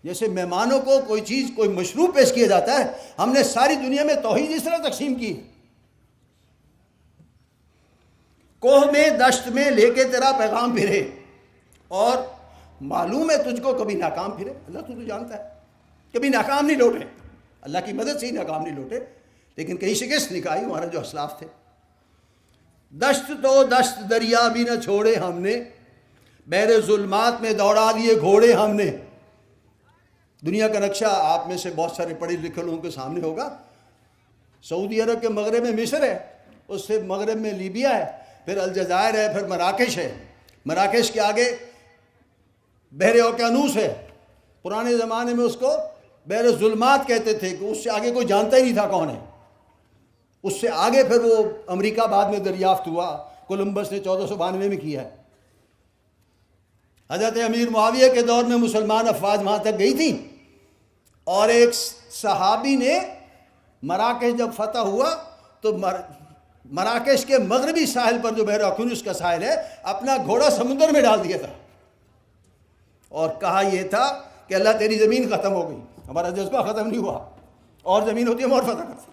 جیسے مہمانوں کو کوئی چیز کوئی مشروب پیش کیا جاتا ہے، ہم نے ساری دنیا میں توحید اس طرح تقسیم کی۔ کوہ میں دشت میں لے کے تیرا پیغام پھرے، اور معلوم ہے تجھ کو کبھی ناکام پھرے، اللہ تو جانتا ہے، کبھی ناکام نہیں لوٹے، اللہ کی مدد سے ہی ناکام نہیں لوٹے، لیکن کہیں شکست نکائی ہمارے جو اسلاف تھے۔ دشت تو دشت دریا بھی نہ چھوڑے ہم نے، بحر ظلمات میں دوڑا دیے گھوڑے ہم نے۔ دنیا کا نقشہ آپ میں سے بہت سارے پڑھے لکھے لوگوں کے سامنے ہوگا۔ سعودی عرب کے مغرب میں مصر ہے، اس سے مغرب میں لیبیا ہے، پھر الجزائر ہے، پھر مراکش ہے، مراکش کے آگے بحر اوقیانوس ہے، پرانے زمانے میں اس کو بحر ظلمات کہتے تھے کہ اس سے آگے کوئی جانتا ہی نہیں تھا کون ہے۔ اس سے آگے پھر وہ امریکہ بعد میں دریافت ہوا، کولمبس نے 1492 میں کیا ہے۔ حضرت امیر معاویہ کے دور میں مسلمان افواج وہاں تک گئی تھیں، اور ایک صحابی نے مراکش جب فتح ہوا تو مراکش کے مغربی ساحل پر جو بحر اوقیانوس کا ساحل ہے، اپنا گھوڑا سمندر میں ڈال دیا تھا، اور کہا یہ تھا کہ اللہ تیری زمین ختم ہو گئی، ہمارا جذبہ ختم نہیں ہوا، اور زمین ہوتی ہے ہم اور فتح کرتے۔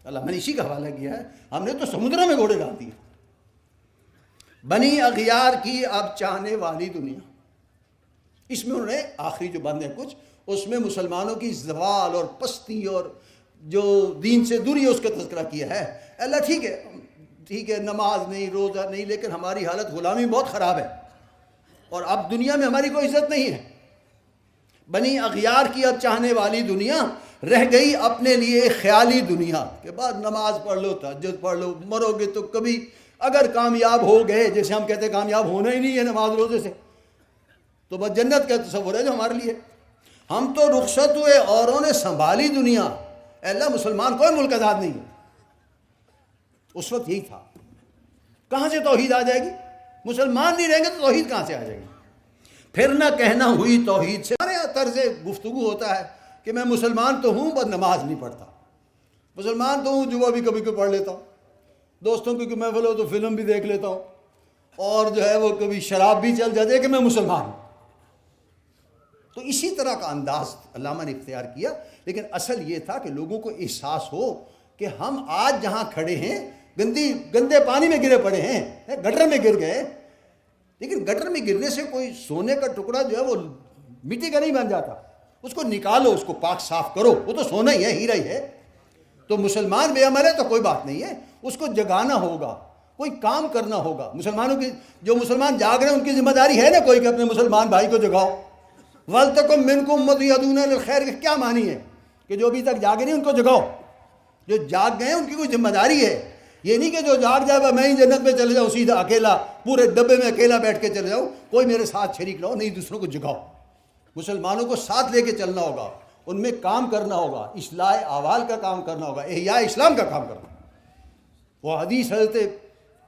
اللہ میں نے اسی کا حوالہ کیا ہے، ہم نے تو سمندر میں گھوڑے ڈال دیے۔ بنی اغیار کی اب چاہنے والی دنیا، اس میں انہوں نے آخری جو بند ہے کچھ، اس میں مسلمانوں کی زوال اور پستی اور جو دین سے دوری ہے اس کا تذکرہ کیا ہے۔ اللہ ٹھیک ہے نماز نہیں، روزہ نہیں، لیکن ہماری حالت غلامی بہت خراب ہے، اور اب دنیا میں ہماری کوئی عزت نہیں ہے۔ بنی اغیار کی اب چاہنے والی دنیا، رہ گئی اپنے لیے ایک خیالی دنیا، کہ بعد نماز پڑھ لو، تہجد پڑھ لو، مرو گے تو کبھی اگر کامیاب ہو گئے، جیسے ہم کہتے ہیں کامیاب ہونا ہی نہیں ہے نماز روزے سے، تو بس جنت کا تصور ہے جو ہمارے لیے۔ ہم تو رخصت ہوئے، اوروں نے سنبھالی دنیا، اے اللہ مسلمان کوئی ملک آزاد نہیں ہے۔ اس وقت یہی تھا، کہاں سے توحید آ جائے گی؟ مسلمان نہیں رہیں گے تو توحید کہاں سے آ جائے گی؟ پھر نہ کہنا ہوئی توحید سے۔ ہمارے یہاں طرز گفتگو ہوتا ہے کہ میں مسلمان تو ہوں بس نماز نہیں پڑھتا، مسلمان تو ہوں جوا بھی کبھی کبھی پڑھ لیتا ہوں، دوستوں کی محفل ہو تو فلم بھی دیکھ لیتا ہوں، اور جو ہے وہ کبھی شراب بھی چل جاتی ہے کہ میں مسلمان ہوں۔ تو اسی طرح کا انداز علامہ نے اختیار کیا، لیکن اصل یہ تھا کہ لوگوں کو احساس ہو کہ ہم آج جہاں کھڑے ہیں گندے پانی میں گرے پڑے ہیں، گٹر میں گر گئے، لیکن گٹر میں گرنے سے کوئی سونے کا ٹکڑا جو ہے وہ مٹی کا نہیں بن جاتا، اس کو نکالو، اس کو پاک صاف کرو، وہ تو سونا ہی ہے، ہیرا ہی ہے۔ تو مسلمان بے عمل ہے تو کوئی بات نہیں ہے، اس کو جگانا ہوگا، کوئی کام کرنا ہوگا۔ مسلمانوں کی جو مسلمان جاگ رہے ہیں ان کی ذمہ داری ہے نا کوئی کہ اپنے مسلمان بھائی کو جگاؤ۔ وَلْتَكُن مِّنكُمْ أُمَّةٌ يَدْعُونَ إِلَى الْخَيْرِ کا کیا معنی ہے کہ جو ابھی تک جاگے نہیں ان کو جگاؤ، جو جاگ گئے ہیں ان کی کوئی ذمہ داری ہے۔ یہ نہیں کہ جو جاگ جائے میں ہی جنت میں چلے جاؤں سیدھا اکیلا، پورے ڈبے میں اکیلا بیٹھ کے چلے جاؤں، کوئی میرے ساتھ شریک نہ ہو، نہیں، دوسروں کو جگاؤ۔ مسلمانوں کو ساتھ لے کے چلنا ہوگا، ان میں کام کرنا ہوگا، اصلاح احوال کا کام کرنا ہوگا، احیاء اسلام کا کام کرنا ہوگا۔ وہ حدیث حضرت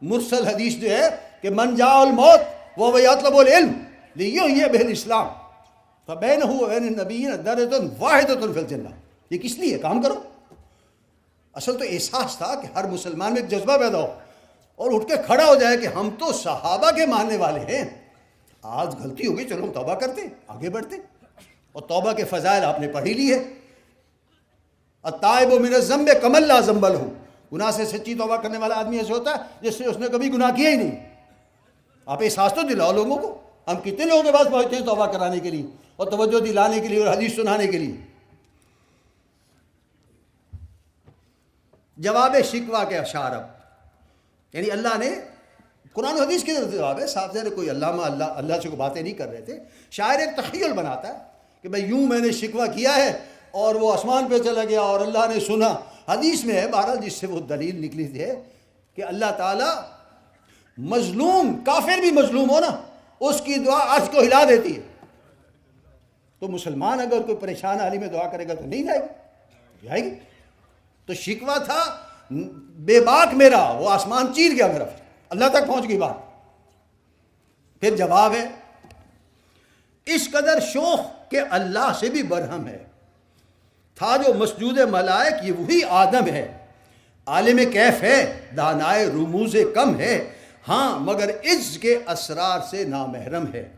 مرسل حدیث جو ہے کہ من جاء الموت وهو يطلب العلم ليحيي به الاسلام فبينه وبين النبيين درجة واحدة في الجنة، یہ کس لیے کام کرو؟ اصل تو احساس تھا کہ ہر مسلمان میں ایک جذبہ پیدا ہو اور اٹھ کے کھڑا ہو جائے کہ ہم تو صحابہ کے ماننے والے ہیں، آج غلطی ہو گئی چلو ہم توبہ کرتے آگے بڑھتے، اور توبہ کے فضائل آپ نے پڑھ ہی لی ہے۔ التائب من الذنب کمن لا ذنب له، گناہ سے سچی توبہ کرنے والا آدمی ایسے ہوتا ہے جس سے اس نے کبھی گناہ کیا ہی نہیں۔ آپ احساس تو دلاؤ لوگوں کو، ہم کتنے لوگوں کے پاس پہنچتے ہیں توبہ کرانے کے لیے اور توجہ دلانے کے لیے اور حدیث سنانے کے لیے۔ جواب شکوہ کے اشعار، اب یعنی اللہ نے قرآن و حدیث کی طرف جواب ہے، صاحب سے کوئی علامہ اللہ سے کوئی باتیں نہیں کر رہے تھے، شاعر ایک تخیل بناتا ہے کہ بھئی یوں میں نے شکوہ کیا ہے اور وہ آسمان پہ چلا گیا اور اللہ نے سنا۔ حدیث میں ہے بہرحال جس سے وہ دلیل نکلی ہے کہ اللہ تعالیٰ مظلوم کافر بھی مظلوم ہو نا، اس کی دعا عرش کو ہلا دیتی ہے. تو مسلمان اگر کوئی پریشان حالی میں دعا کرے گا تو نہیں جائے گی، جائے گی. تو شکوہ تھا بے باک میرا، وہ آسمان چیر گیا میرا، اللہ تک پہنچ گئی بات. پھر جواب ہے اس قدر شوخ کہ اللہ سے بھی برہم ہے. تھا جو مسجود ملائک یہ وہی آدم ہے، عالم کیف ہے دانائے رموز کم ہے، ہاں مگر عز کے اسرار سے نامحرم ہے.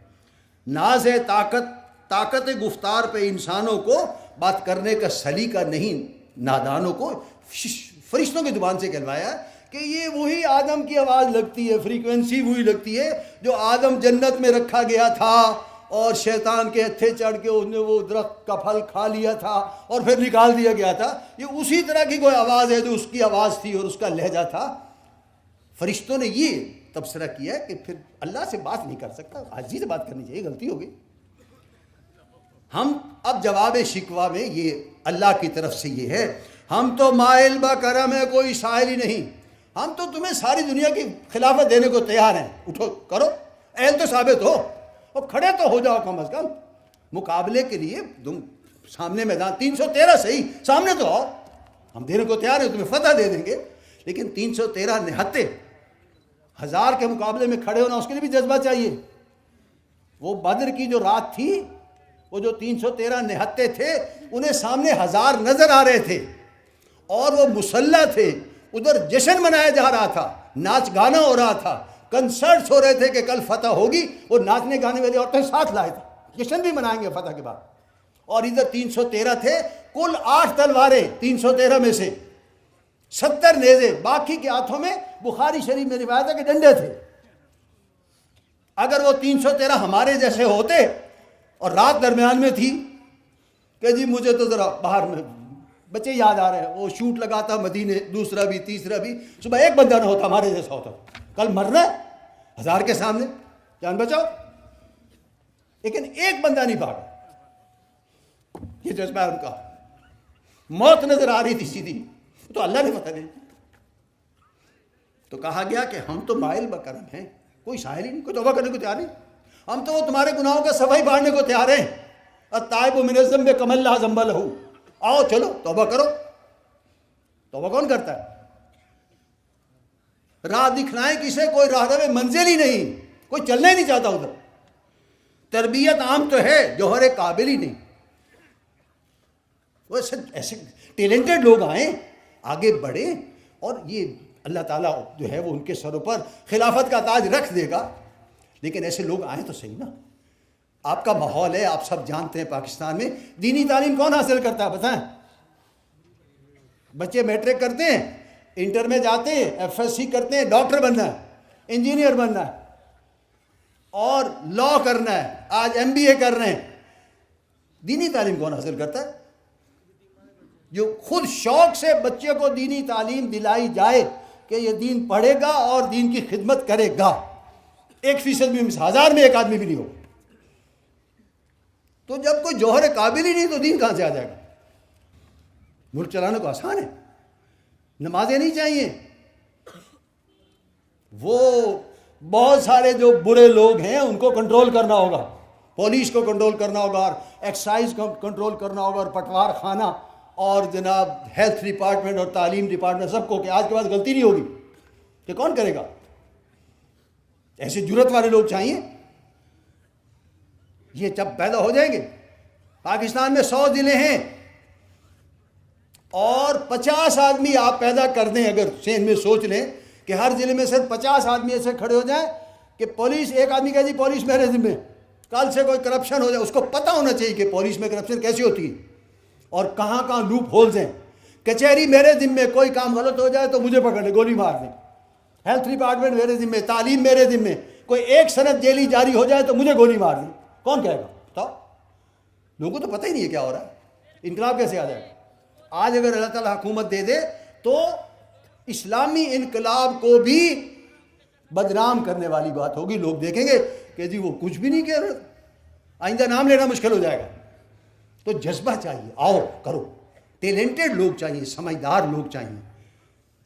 ناز طاقت گفتار پہ انسانوں کو بات کرنے کا سلیقہ نہیں، نادانوں کو فرشتوں کی زبان سے کہلوایا کہ یہ وہی آدم کی آواز لگتی ہے، فریکوینسی وہی لگتی ہے جو آدم جنت میں رکھا گیا تھا اور شیطان کے ہتھے چڑھ کے اس نے وہ درخت کا پھل کھا لیا تھا اور پھر نکال دیا گیا تھا. یہ اسی طرح کی کوئی آواز ہے جو اس کی آواز تھی اور اس کا لہجہ تھا. فرشتوں نے یہ تبصرہ کیا کہ پھر اللہ سے بات نہیں کر سکتا، عاجزی سے بات کرنی چاہیے، غلطی ہوگی. ہم اب جواب شکوہ میں یہ اللہ کی طرف سے یہ ہے، ہم تو مائل با کرم ہے، کوئی سائل ہی نہیں. ہم تو تمہیں ساری دنیا کی خلافت دینے کو تیار ہیں، اٹھو کرو، اہل تو ثابت ہو اور کھڑے تو ہو جاؤ کم از کم. مقابلے کے لیے تم سامنے میدان 313 صحیح سامنے تو آؤ، ہم دینے کو تیار ہیں، تمہیں فتح دے دیں گے. لیکن 313 نہتے 1000 کے مقابلے میں کھڑے ہونا، اس کے لیے بھی جذبہ چاہیے. وہ بدر کی جو رات تھی، وہ جو 313 نہتے تھے انہیں سامنے 1000 نظر آ رہے تھے اور وہ مسلح تھے. ادھر جشن منایا جا رہا تھا، ناچ گانا ہو رہا تھا، کنسرٹس ہو رہے تھے کہ کل فتح ہوگی. وہ ناچنے گانے والی عورتیں ساتھ لائے تھے، جشن بھی منائیں گے فتح کے بعد. اور ادھر 313 تھے، کل 8 تلواریں 313 میں سے، 70 نیزے، باقی کے ہاتھوں میں بخاری شریف میں روایت ہے کہ ڈنڈے تھے. اگر وہ 313 ہمارے جیسے ہوتے اور رات درمیان میں تھی کہ جی مجھے تو ذرا باہر میں بچے یاد آ رہے ہیں، وہ شوٹ لگاتا مدینے، دوسرا بھی تیسرا بھی، صبح ایک بندہ نہ ہوتا ہمارے جیسا ہوتا، کل مرنا ہے 1000 کے سامنے، جان بچاؤ. لیکن ایک بندہ نہیں بھاگا. یہ جذبہ ان کا، موت نظر آ رہی تھی سیدھی، تو اللہ نے فتح دی. تو کہا گیا کہ ہم تو مائل بکرم ہیں، کوئی سائل ہی نہیں، کوئی توبہ کرنے کو تیار نہیں. ہم تو وہ تمہارے گناہوں کا صفائی باندھنے کو تیار ہیں. التائب من الذنب کمن لا ذنب لہ، آؤ چلو توبہ کرو. توبہ کون کرتا ہے؟ راہ دکھلائیں کسے، کوئی راہ روے منزل ہی نہیں، کوئی چلنا ہی نہیں چاہتا ادھر. تربیت عام تو ہے، جوہر قابل ہی نہیں. وہ ایسے ٹیلنٹڈ لوگ آئیں، آگے بڑھیں، اور یہ اللہ تعالیٰ جو ہے وہ ان کے سروں پر خلافت کا تاج رکھ دے گا. لیکن ایسے لوگ آئیں تو صحیح نا. آپ کا ماحول ہے، آپ سب جانتے ہیں پاکستان میں دینی تعلیم کون حاصل کرتا ہے بتائیں؟ بچے میٹرک کرتے ہیں، انٹر میں جاتے ہیں، ایف ایس سی کرتے ہیں، ڈاکٹر بننا ہے، انجینئر بننا ہے اور لا کرنا ہے، آج ایم بی اے کر رہے ہیں. دینی تعلیم کون حاصل کرتا ہے؟ جو خود شوق سے بچے کو دینی تعلیم دلائی جائے کہ یہ دین پڑھے گا اور دین کی خدمت کرے گا. 1% بھی 1000 میں ایک آدمی بھی نہیں ہو. تو جب کوئی جوہر قابل ہی نہیں تو دین کہاں سے آ جائے گا؟ ملک چلانے کو آسان ہے، نمازیں نہیں چاہیے. وہ بہت سارے جو برے لوگ ہیں ان کو کنٹرول کرنا ہوگا، پولیس کو کنٹرول کرنا ہوگا، اور ایکسائز کو کنٹرول کرنا ہوگا، اور پٹوار خانہ اور جناب ہیلتھ ڈپارٹمنٹ اور تعلیم ڈپارٹمنٹ سب کو، کہ آج کے بعد غلطی نہیں ہوگی. کہ کون کرے گا؟ ایسے جرت والے لوگ چاہیے. یہ جب پیدا ہو جائیں گے، پاکستان میں 100 ضلع ہیں اور 50 آدمی آپ پیدا کر دیں، اگر سین میں سوچ لیں کہ ہر ضلع میں صرف 50 آدمی ایسے کھڑے ہو جائیں کہ پولیس، ایک آدمی کہے جی پولیس میرے ذمہ، کل سے کوئی کرپشن ہو جائے اس کو پتہ ہونا چاہیے کہ پولیس میں کرپشن کیسی ہوتی ہے اور کہاں کہاں لوپ ہولز ہیں. کچہری میرے ذمہ، کوئی کام غلط ہو جائے تو مجھے پکڑ لیں، گولی مار دیں. ہیلتھ ڈپارٹمنٹ میرے ذمہ، تعلیم میرے ذمہ، کوئی ایک سند جیلی جاری ہو جائے تو مجھے گولی مار دیں. کون کہے گا؟ بتاؤ. لوگوں کو تو پتہ ہی نہیں ہے کیا ہو رہا ہے. انقلاب کیسے آ جائے گا؟ آج اگر اللہ تعالیٰ حکومت دے دے تو اسلامی انقلاب کو بھی بدنام کرنے والی بات ہوگی. لوگ دیکھیں گے کہ جی وہ کچھ بھی نہیں کہہ رہے، آئندہ نام لینا مشکل ہو جائے گا. تو جذبہ چاہیے، آؤ کرو. ٹیلنٹڈ لوگ چاہیے، سمجھدار لوگ چاہیے.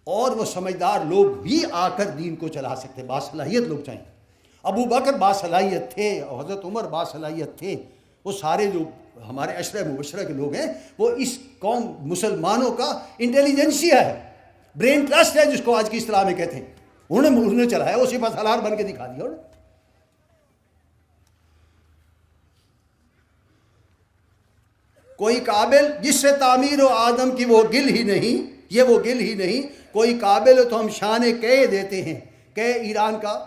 اور وہ سمجھدار لوگ بھی آ کر دین کو چلا سکتے، باصلاحیت لوگ چاہیے۔ ابو بکر باصلاحیت تھے، اور حضرت عمر باصلاحیت تھے، وہ سارے جو ہمارے عشرہ مبشرہ کے لوگ ہیں وہ اس قوم مسلمانوں کا انٹیلیجنسیا ہے، برین ٹرسٹ ہے جس کو آج کی اصطلاح میں کہتے ہیں، انہوں نے چلایا، وہ صفت سالار بن کے دکھا دیا۔ کوئی قابل جس سے تعمیر و آدم کی وہ گل ہی نہیں، یہ وہ گل ہی نہیں، کوئی قابل تو ہم شان کہہ دیتے ہیں۔ کہ ایران کا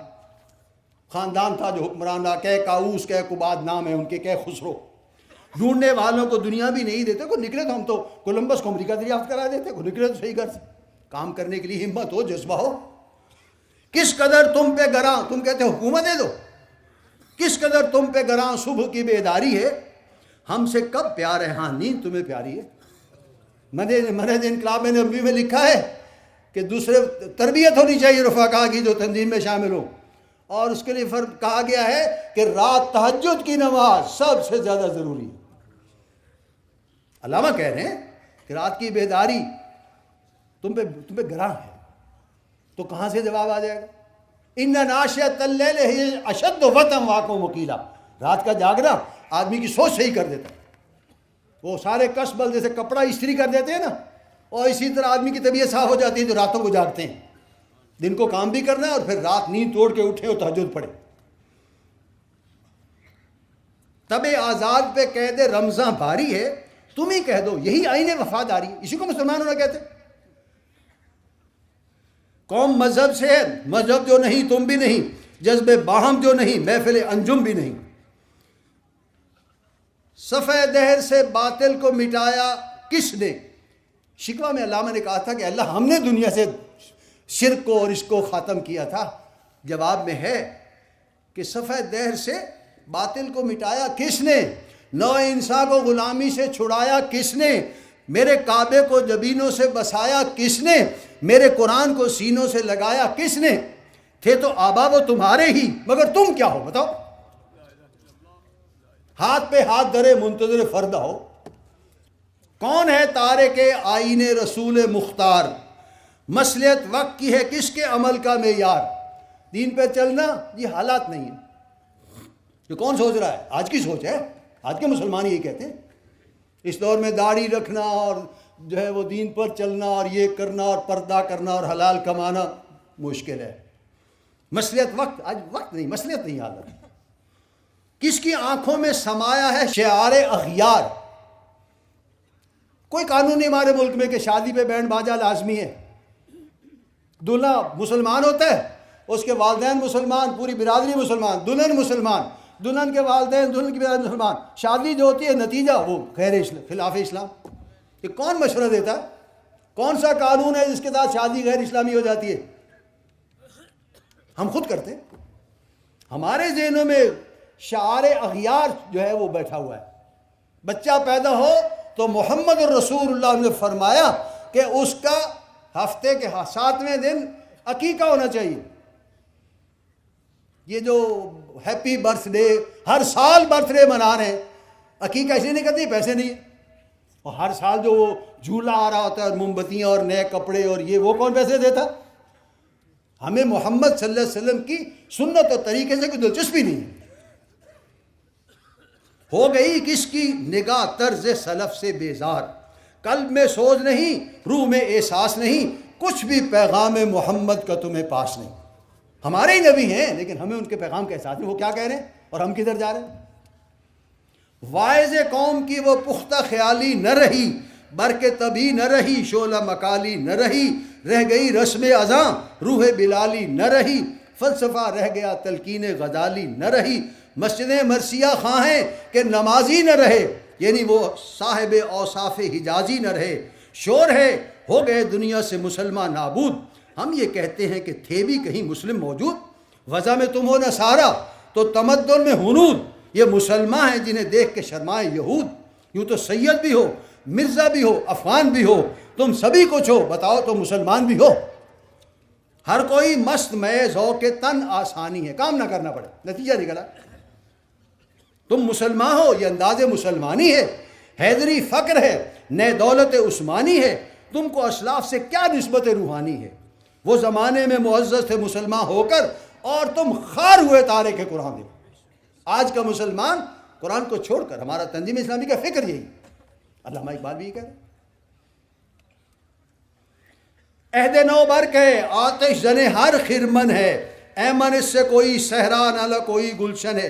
خاندان تھا جو حکمران رہا، کہ کاؤس، کہ کباد نام ہے ان کے، کہ خسرو۔ ڈھونڈنے والوں کو دنیا بھی نہیں دیتے، کوئی نکلے تو ہم تو کولمبس کو امریکہ دریافت کرا دیتے، کوئی نکلے تو صحیح کر سے کام کرنے کے لیے ہمت ہو، جذبہ ہو۔ کس قدر تم پہ گراں، تم کہتے ہو حکومت دے دو، کس قدر تم پہ گراں صبح کی بیداری ہے، ہم سے کب پیار ہے، ہاں نیند تمہیں پیاری ہے۔ مدد انقلاب نبوی میں لکھا ہے کہ دوسرے تربیت ہونی چاہیے رفقا کی جو تنظیم میں شامل ہوں، اور اس کے لیے فرق کہا گیا ہے کہ رات تہجد کی نماز سب سے زیادہ ضروری ہے۔ علامہ کہہ رہے ہیں کہ رات کی بیداری تم پہ گراں ہے، تو کہاں سے جواب آ جائے گا؟ ان ناشئۃ اللیل ہی اشد وطئا واقع وکیلا، رات کا جاگنا آدمی کی سوچ صحیح کر دیتا ہے۔ وہ سارے کس بل جیسے کپڑا استری کر دیتے ہیں نا، اور اسی طرح آدمی کی طبیعت صاف ہو جاتی ہے جو راتوں کو جاگتے ہیں۔ دن کو کام بھی کرنا ہے اور پھر رات نیند توڑ کے اٹھے اور تہجد پڑھے۔ تب آزاد پہ قید رمضاں بھاری ہے، تم ہی کہہ دو یہی آئین وفاداری، اسی کو مسلمان ہونا کہتے ہیں۔ قوم مذہب سے ہے، مذہب جو نہیں تم بھی نہیں، جذب باہم جو نہیں محفل انجم بھی نہیں۔ صفحہ دہر سے باطل کو مٹایا کس نے؟ شکوہ میں علامہ نے کہا تھا کہ اللہ ہم نے دنیا سے شرک کو اور اس کو ختم کیا تھا۔ جواب میں ہے کہ صفحہ دہر سے باطل کو مٹایا کس نے؟ نو انسان کو غلامی سے چھڑایا کس نے؟ میرے کعبے کو جبینوں سے بسایا کس نے؟ میرے قرآن کو سینوں سے لگایا کس نے؟ تھے تو آبا وہ تمہارے ہی، مگر تم کیا ہو بتاؤ؟ ہاتھ پہ ہاتھ دھرے منتظر فرد ہو۔ کون ہے تارک آئین رسول مختار؟ مصلحت وقت کی ہے کس کے عمل کا معیار؟ دین پہ چلنا یہ حالات نہیں ہے، یہ کون سوچ رہا ہے؟ آج کی سوچ ہے، آج کے مسلمان یہی کہتے ہیں۔ اس دور میں داڑھی رکھنا اور جو ہے وہ دین پر چلنا اور یہ کرنا اور پردہ کرنا اور حلال کمانا مشکل ہے۔ مصلحت وقت، آج وقت نہیں، مصلحت نہیں حالت۔ کس کی آنکھوں میں سمایا ہے شعار اغیار؟ کوئی قانون نہیں ہمارے ملک میں کہ شادی پہ بینڈ باجا لازمی ہے۔ دلہا مسلمان ہوتا ہے، اس کے والدین مسلمان، پوری برادری مسلمان، دلہن مسلمان، دلہن کے والدین، دلہن کی برادری مسلمان، شادی جو ہوتی ہے نتیجہ وہ خلاف اسلام۔ یہ کون مشورہ دیتا ہے؟ کون سا قانون ہے جس کے ساتھ شادی غیر اسلامی ہو جاتی ہے؟ ہم خود کرتے ہیں۔ ہمارے ذہنوں میں شعار اغیار جو ہے وہ بیٹھا ہوا ہے۔ بچہ پیدا ہو تو محمد الرسول اللہ نے فرمایا کہ اس کا ہفتے کے 7ویں دن عقیقہ ہونا چاہیے۔ یہ جو ہیپی برتھ ڈے ہر سال برتھ ڈے منا رہے ہیں، عقیقہ اس لیے نہیں کرتی پیسے نہیں ہیں، اور ہر سال جو وہ جھولا آ رہا ہوتا ہے اور موم بتیاں اور نئے کپڑے اور یہ وہ کون پیسے دیتا؟ ہمیں محمد صلی اللہ علیہ وسلم کی سنت اور طریقے سے کوئی دلچسپی نہیں ہے۔ ہو گئی کس کی نگاہ طرز سلف سے بیزار، قلب میں سوز نہیں، روح میں احساس نہیں، کچھ بھی پیغام محمد کا تمہیں پاس نہیں۔ ہمارے ہی نبی ہیں لیکن ہمیں ان کے پیغام کا احساس نہیں، وہ کیا کہہ رہے ہیں اور ہم کدھر جا رہے ہیں۔ واعظ قوم کی وہ پختہ خیالی نہ رہی، برق طبی نہ رہی، شعلہ مکالی نہ رہی، رہ گئی رسم اذاں روح بلالی نہ رہی، فلسفہ رہ گیا تلقین غزالی نہ رہی، مسجدیں مرثیہ خواہ ہیں کہ نمازی نہ رہے، یعنی وہ صاحب اوصاف حجازی نہ رہے، شور ہے ہو گئے دنیا سے مسلمان نابود۔ ہم یہ کہتے ہیں کہ تھے بھی کہیں مسلم موجود، وضع میں تم ہو نصارہ تو تمدن میں ہنود، یہ مسلمان ہیں جنہیں دیکھ کے شرمائے یہود۔ یوں تو سید بھی ہو، مرزا بھی ہو، افغان بھی ہو، تم سبھی کچھ ہو، بتاؤ تو مسلمان بھی ہو۔ ہر کوئی مست میز ہو کہ تن آسانی ہے، کام نہ کرنا پڑے، نتیجہ نکلا۔ تم مسلمان ہو، یہ انداز مسلمانی ہے، حیدری فقر ہے، نئے دولت عثمانی ہے، تم کو اسلاف سے کیا نسبت روحانی ہے؟ وہ زمانے میں معزز تھے مسلمان ہو کر اور تم خار ہوئے تارک قرآن دے۔ آج کا مسلمان قرآن کو چھوڑ کر، ہمارا تنظیم اسلامی کا فکر یہی، علامہ اقبال بھی یہ کہہ رہے ہیں، عہد نو برق ہے آتش زنے ہر خرمن ہے، ایمن اس سے کوئی صحرا نہ کوئی گلشن ہے۔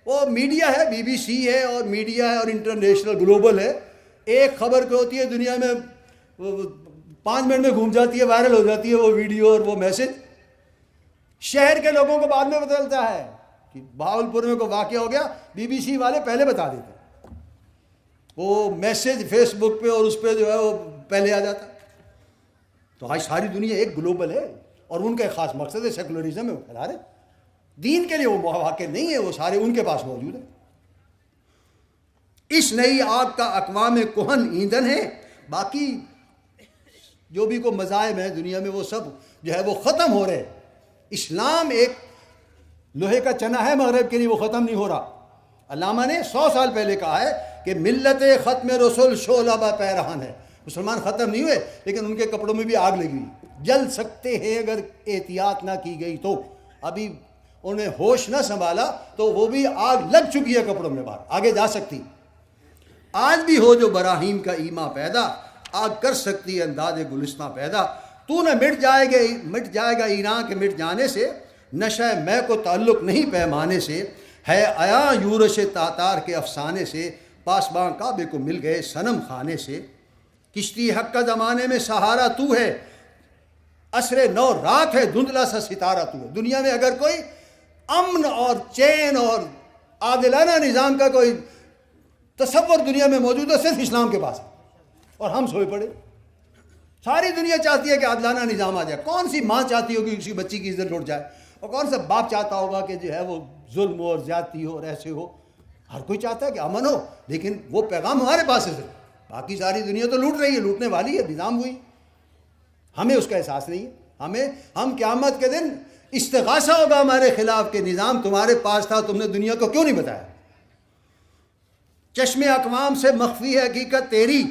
وہ میڈیا ہے، بی بی سی ہے اور میڈیا ہے اور انٹرنیشنل گلوبل ہے، ایک خبر کی ہوتی ہے دنیا میں 5 منٹ میں گھوم جاتی ہے، وائرل ہو جاتی ہے وہ ویڈیو اور وہ میسج، شہر کے لوگوں کو بعد میں پتہ چلتا ہے کہ بہاولپور میں کوئی واقعہ ہو گیا، بی بی سی والے پہلے بتا دیتے، وہ میسج فیس بک پہ اور اس پہ جو ہے وہ پہلے آ جاتا۔ تو آج ساری دنیا ایک گلوبل ہے اور ان کا ایک خاص مقصد ہے سیکولرزم ہے، وہ پھیلا رہے، دین کے لیے وہ مواقع نہیں ہے، وہ سارے ان کے پاس موجود ہیں۔ اس نئی آگ کا اقوام کہن ایندھن ہے، باقی جو بھی کوئی مذاہب ہیں دنیا میں وہ سب جو ہے وہ ختم ہو رہے ہیں۔ اسلام ایک لوہے کا چنا ہے مغرب کے لیے، وہ ختم نہیں ہو رہا۔ علامہ نے 100 سال پہلے کہا ہے کہ ملت ختم رسول شعلہ با پیرہن ہے، مسلمان ختم نہیں ہوئے لیکن ان کے کپڑوں میں بھی آگ لگی، جل سکتے ہیں اگر احتیاط نہ کی گئی تو۔ ابھی انہیں ہوش نہ سنبھالا تو وہ بھی آگ لگ چکی ہے کپڑوں میں، باہر آگے جا سکتی۔ آج بھی ہو جو براہیم کا ایما پیدا، آگ کر سکتی ہے انداز گلستاں پیدا۔ تو نہ مٹ جائے گا ایران کے مٹ جانے سے، نشہ میں کو تعلق نہیں پیمانے سے، ہے آیا یورش تاتار کے افسانے سے، پاسباں کعبے کو مل گئے صنم خانے سے۔ کشتی حق کا زمانے میں سہارا تو ہے، عصر نو رات ہے دھندلا سا ستارہ تو ہے۔ دنیا میں اگر کوئی امن اور چین اور عادلانہ نظام کا کوئی تصور دنیا میں موجود ہے صرف اسلام کے پاس ہے، اور ہم سوئے پڑے۔ ساری دنیا چاہتی ہے کہ عادلانہ نظام آ جائے، کون سی ماں چاہتی ہوگی کسی بچی کی عزت اٹھ جائے، اور کون سا باپ چاہتا ہوگا کہ جو ہے وہ ظلم ہو اور زیادتی ہو اور ایسے ہو۔ ہر کوئی چاہتا ہے کہ امن ہو، لیکن وہ پیغام ہمارے پاس ہے صرف، باقی ساری دنیا تو لوٹ رہی ہے، لوٹنے والی ہے، نظام ہوئی، ہمیں اس کا احساس نہیں ہے۔ ہم قیامت کے دن استغاثہ ہوگا ہمارے خلاف کہ نظام تمہارے پاس تھا، تم نے دنیا کو کیوں نہیں بتایا۔ چشم اقوام سے مخفی ہے حقیقت تیری،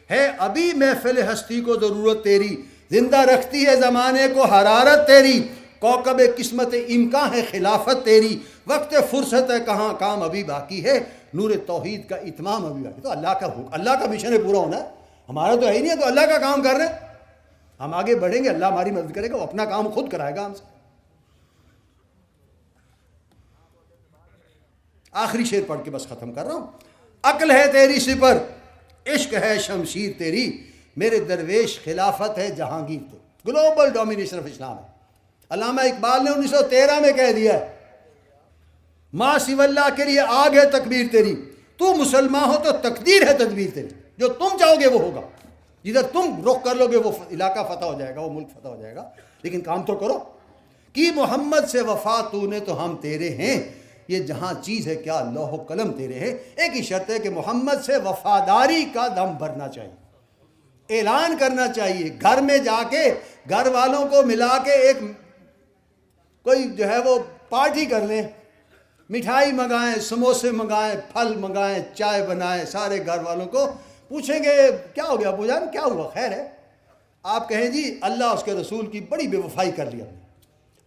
ہے ابھی محفل ہستی کو ضرورت تیری، زندہ رکھتی ہے زمانے کو حرارت تیری، کوكب قسمت امکان ہے خلافت تیری، وقت فرصت ہے کہاں کام ابھی باقی ہے، نور توحید کا اتمام ابھی باقی۔ تو اللہ کا مشن ہے پورا ہونا ہے، ہمارا تو ہے ہی نہیں ہے، تو اللہ کا کام کر رہے ہیں، ہم آگے بڑھیں گے، اللہ ہماری مدد کرے گا، وہ اپنا کام خود کرائے گا ہم سے۔ آخری شعر پڑھ کے بس ختم کر رہا ہوں۔ عقل ہے تیری سپر، عشق ہے شمشیر تیری، میرے درویش خلافت ہے جہانگیر تیری۔ گلوبل ڈومینیشن آف اسلام ہے۔ علامہ اقبال نے 1913 میں کہہ دیا ہے، ماں سو اللہ کے لیے آگ ہے تکبیر تیری، تو مسلمان ہو تو تقدیر ہے تدبیر تیری، جو تم چاہو گے وہ ہوگا، جدھر تم رخ کر لو گے وہ علاقہ فتح ہو جائے گا، وہ ملک فتح ہو جائے گا، لیکن کام تو کرو۔ کہ محمد سے وفا تو نے تو ہم تیرے ہیں، یہ جہاں چیز ہے کیا لوح و قلم تیرے ہیں۔ ایک ہی شرط ہے کہ محمد سے وفاداری کا دم بھرنا چاہیے، اعلان کرنا چاہیے، گھر میں جا کے گھر والوں کو ملا کے ایک کوئی جو ہے وہ پارٹی کر لیں، مٹھائی منگائیں، سموسے منگائیں، پھل منگائیں، چائے بنائیں، سارے گھر والوں کو پوچھیں گے کیا ہو گیا ابو جان، کیا ہوا، خیر ہے؟ آپ کہیں جی اللہ اس کے رسول کی بڑی بے وفائی کر لی ہم نے،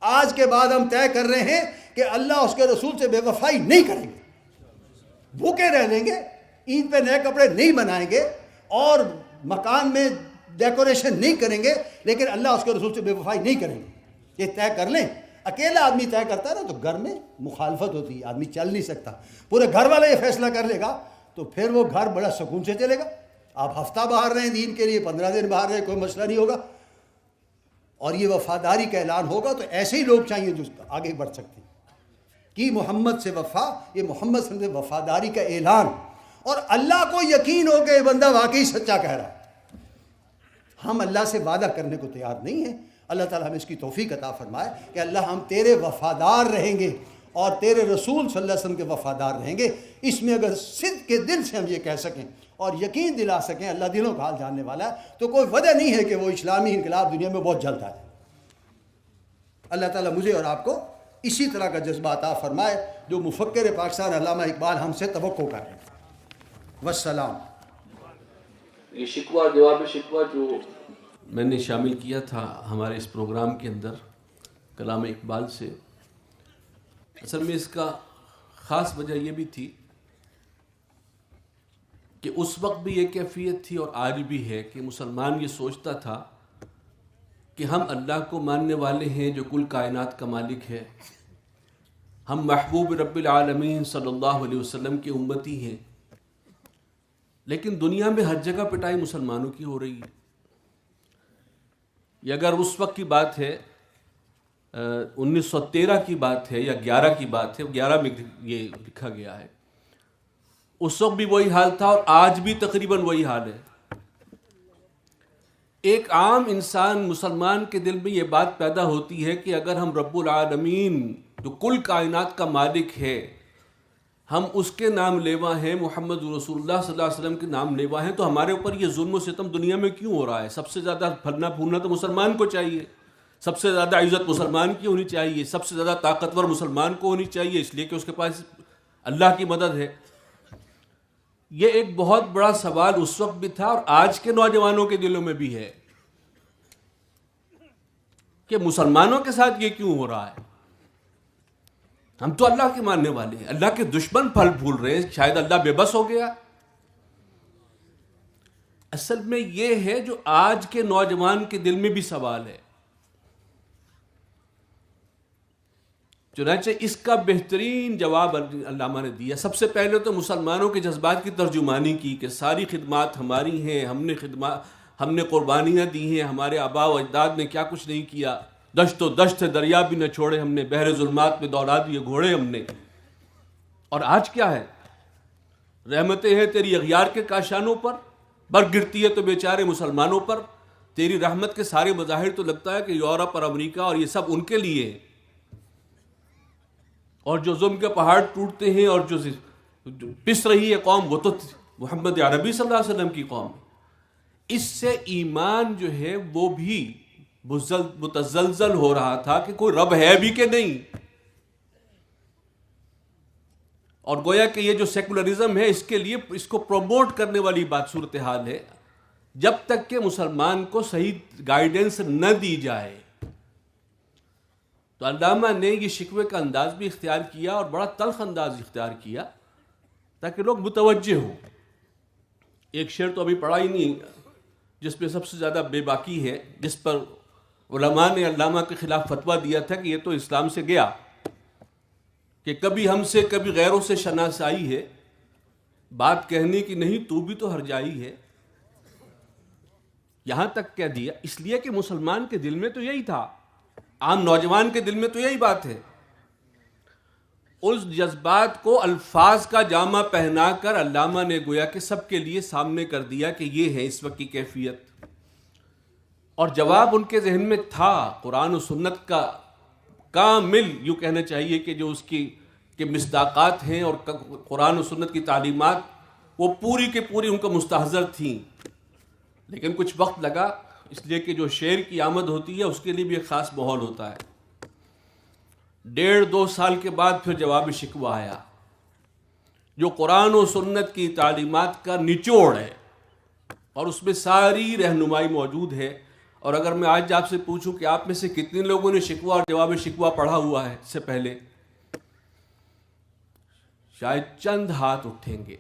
آج کے بعد ہم طے کر رہے ہیں کہ اللہ اس کے رسول سے بے وفائی نہیں کریں گے، بھوکے رہ لیں گے، عید پہ نئے کپڑے نہیں بنائیں گے اور مکان میں ڈیکوریشن نہیں کریں گے، لیکن اللہ اس کے رسول سے بے وفائی نہیں کریں گے، یہ طے کر لیں۔ اکیلا آدمی طے کرتا ہے نا تو گھر میں مخالفت ہوتی ہے، آدمی چل نہیں سکتا، پورے گھر والا یہ فیصلہ کر لے گا تو پھر وہ گھر بڑا سکون سے چلے گا۔ آپ ہفتہ باہر رہیں دین کے لیے، 15 دن باہر رہیں، کوئی مسئلہ نہیں ہوگا، اور یہ وفاداری کا اعلان ہوگا تو ایسے ہی لوگ چاہیے جو آگے بڑھ سکتے ہیں۔ کہ محمد سے وفا، یہ محمد صلی اللہ علیہ وسلم سے وفاداری کا اعلان، اور اللہ کو یقین ہو کہ یہ بندہ واقعی سچا کہہ رہا ہے۔ ہم اللہ سے وعدہ کرنے کو تیار نہیں ہیں، اللہ تعالیٰ ہمیں اس کی توفیق عطا فرمائے کہ اللہ ہم تیرے وفادار رہیں گے اور تیرے رسول صلی اللہ علیہ وسلم کے وفادار رہیں گے۔ اس میں اگر صدق کے دل سے ہم یہ کہہ سکیں اور یقین دلا سکیں، اللہ دلوں کا حال جاننے والا ہے، تو کوئی وجہ نہیں ہے کہ وہ اسلامی انقلاب دنیا میں بہت جلد آئے۔ اللہ تعالیٰ مجھے اور آپ کو اسی طرح کا جذبہ عطا فرمائے جو مفکر پاکستان علامہ اقبال ہم سے توقع کر رہے ہیں۔ والسلام۔ یہ شکوہ جواب شکوہ جو میں نے شامل کیا تھا ہمارے اس پروگرام کے اندر کلام اقبال سے، اصل میں اس کا خاص وجہ یہ بھی تھی کہ اس وقت بھی یہ کیفیت تھی اور آج بھی ہے کہ مسلمان یہ سوچتا تھا کہ ہم اللہ کو ماننے والے ہیں جو کل کائنات کا مالک ہے، ہم محبوب رب العالمین صلی اللہ علیہ وسلم کی امتی ہیں، لیکن دنیا میں ہر جگہ پٹائی مسلمانوں کی ہو رہی ہے۔ یہ اگر اس وقت کی بات ہے 1913 کی بات ہے یا 11 کی بات ہے، 11 میں یہ لکھا گیا ہے، اس وقت بھی وہی حال تھا اور آج بھی تقریباً وہی حال ہے۔ ایک عام انسان مسلمان کے دل میں یہ بات پیدا ہوتی ہے کہ اگر ہم رب العالمین جو کل کائنات کا مالک ہے، ہم اس کے نام لیوا ہیں، محمد رسول اللہ صلی اللہ علیہ وسلم کے نام لیوا ہیں، تو ہمارے اوپر یہ ظلم و ستم دنیا میں کیوں ہو رہا ہے؟ سب سے زیادہ پھلنا پھولنا تو مسلمان کو چاہیے، سب سے زیادہ عزت مسلمان کی ہونی چاہیے، سب سے زیادہ طاقتور مسلمان کو ہونی چاہیے، اس لیے کہ اس کے پاس اللہ کی مدد ہے۔ یہ ایک بہت بڑا سوال اس وقت بھی تھا اور آج کے نوجوانوں کے دلوں میں بھی ہے کہ مسلمانوں کے ساتھ یہ کیوں ہو رہا ہے؟ ہم تو اللہ کے ماننے والے ہیں، اللہ کے دشمن پھل پھول رہے ہیں، شاید اللہ بے بس ہو گیا۔ اصل میں یہ ہے جو آج کے نوجوان کے دل میں بھی سوال ہے۔ چنانچہ اس کا بہترین جواب علامہ نے دیا۔ سب سے پہلے تو مسلمانوں کے جذبات کی ترجمانی کی کہ ساری خدمات ہماری ہیں، ہم نے قربانیاں دی ہیں، ہمارے آباء و اجداد نے کیا کچھ نہیں کیا، دشت و دشت دریا بھی نہ چھوڑے ہم نے، بحر ظلمات میں دوڑا دیے گھوڑے ہم نے۔ اور آج کیا ہے؟ رحمتیں ہیں تیری اغیار کے کاشانوں پر، بر گرتی ہے تو بیچارے مسلمانوں پر۔ تیری رحمت کے سارے مظاہر تو لگتا ہے کہ یورپ اور امریکہ اور یہ سب ان کے لیے ہیں، اور جو ظلم کے پہاڑ ٹوٹتے ہیں اور جو پس رہی ہے قوم، وہ تو محمد عربی صلی اللہ علیہ وسلم کی قوم ہے۔ اس سے ایمان جو ہے وہ بھی متزلزل ہو رہا تھا کہ کوئی رب ہے بھی کہ نہیں، اور گویا کہ یہ جو سیکولرزم ہے اس کے لیے اس کو پروموٹ کرنے والی بات صورتحال ہے۔ جب تک کہ مسلمان کو صحیح گائیڈنس نہ دی جائے، تو علامہ نے یہ شکوے کا انداز بھی اختیار کیا اور بڑا تلخ انداز اختیار کیا تاکہ لوگ متوجہ ہوں۔ ایک شعر تو ابھی پڑھا ہی نہیں جس پہ سب سے زیادہ بے باکی ہے، جس پر علماء نے علامہ کے خلاف فتویٰ دیا تھا کہ یہ تو اسلام سے گیا، کہ کبھی ہم سے کبھی غیروں سے شناسائی ہے، بات کہنے کی نہیں تو بھی تو ہرجائی ہے۔ یہاں تک کہہ دیا اس لیے کہ مسلمان کے دل میں تو یہی تھا، عام نوجوان کے دل میں تو یہی بات ہے۔ اس جذبات کو الفاظ کا جامہ پہنا کر علامہ نے گویا کہ سب کے لیے سامنے کر دیا کہ یہ ہے اس وقت کی کیفیت، اور جواب ان کے ذہن میں تھا قرآن و سنت کا کامل، یوں کہنا چاہیے کہ جو اس کی کہ مصداقات ہیں اور قرآن و سنت کی تعلیمات وہ پوری کے پوری ان کو مستحضر تھیں، لیکن کچھ وقت لگا، اس لیے کہ جو شعر کی آمد ہوتی ہے اس کے لیے بھی ایک خاص ماحول ہوتا ہے۔ 1.5-2 سال کے بعد پھر جواب شکوہ آیا، جو قرآن و سنت کی تعلیمات کا نچوڑ ہے اور اس میں ساری رہنمائی موجود ہے۔ اور اگر میں آج آپ سے پوچھوں کہ آپ میں سے کتنے لوگوں نے شکوہ اور جواب شکوہ پڑھا ہوا ہے اس سے پہلے، شاید چند ہاتھ اٹھیں گے۔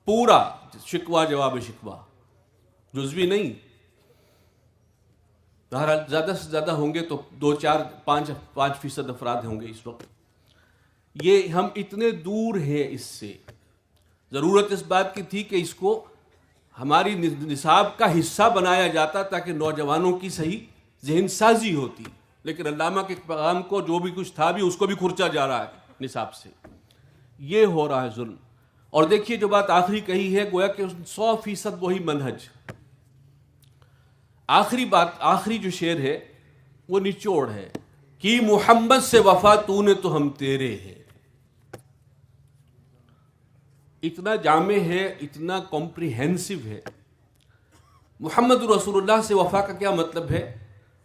پورا شکوہ جواب شکوہ، جزوی نہیں، زیادہ سے زیادہ ہوں گے تو 2-4-5% افراد ہوں گے اس وقت۔ یہ ہم اتنے دور ہیں اس سے، ضرورت اس بات کی تھی کہ اس کو ہماری نصاب کا حصہ بنایا جاتا تاکہ نوجوانوں کی صحیح ذہن سازی ہوتی، لیکن علامہ کے پیغام کو جو بھی کچھ تھا بھی اس کو بھی کھرچا جا رہا ہے نصاب سے۔ یہ ہو رہا ہے ظلم۔ اور دیکھیے جو بات آخری کہی ہے، گویا کہ 100% وہی منہج۔ آخری بات، آخری جو شعر ہے وہ نچوڑ ہے کہ محمد سے وفا تو نے تو ہم تیرے ہیں۔ اتنا جامع ہے، اتنا کمپریہنسو ہے۔ محمد رسول اللہ سے وفا کا کیا مطلب ہے؟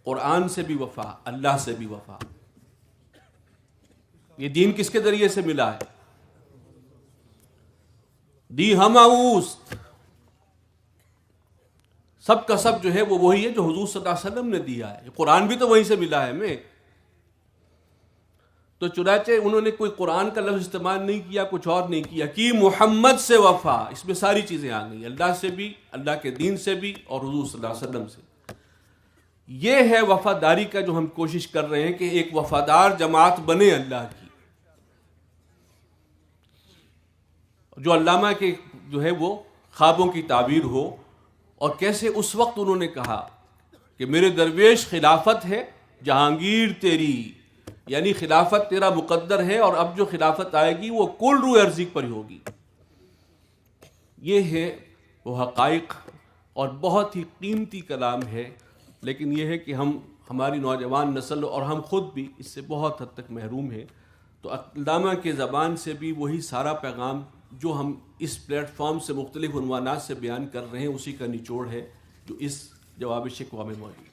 قرآن سے بھی وفا، اللہ سے بھی وفا۔ یہ دین کس کے ذریعے سے ملا ہے؟ دی ہم اوست، سب کا سب جو ہے وہ وہی ہے جو حضور صلی اللہ علیہ وسلم نے دیا ہے. قرآن بھی تو وہیں سے ملا ہے ہمیں. تو چنانچہ انہوں نے کوئی قرآن کا لفظ استعمال نہیں کیا, کچھ اور نہیں کیا, کہ محمد سے وفا. اس میں ساری چیزیں آ گئی, اللہ سے بھی, اللہ کے دین سے بھی, اور حضور صلی اللہ علیہ وسلم سے. یہ ہے وفاداری کا جو ہم کوشش کر رہے ہیں کہ ایک وفادار جماعت بنے اللہ کی. جو علامہ کے جو ہے وہ خوابوں کی تعبیر ہو, اور کیسے اس وقت انہوں نے کہا کہ میرے درویش خلافت ہے جہانگیر تیری, یعنی خلافت تیرا مقدر ہے, اور اب جو خلافت آئے گی وہ کل روح ارضی پر ہی ہوگی. یہ ہے وہ حقائق, اور بہت ہی قیمتی کلام ہے. لیکن یہ ہے کہ ہماری نوجوان نسل اور ہم خود بھی اس سے بہت حد تک محروم ہیں. تو علامہ کے زبان سے بھی وہی سارا پیغام جو ہم اس پلیٹ فارم سے مختلف عنوانات سے بیان کر رہے ہیں, اسی کا نچوڑ ہے جو اس جواب شکوہ میں موجود ہے.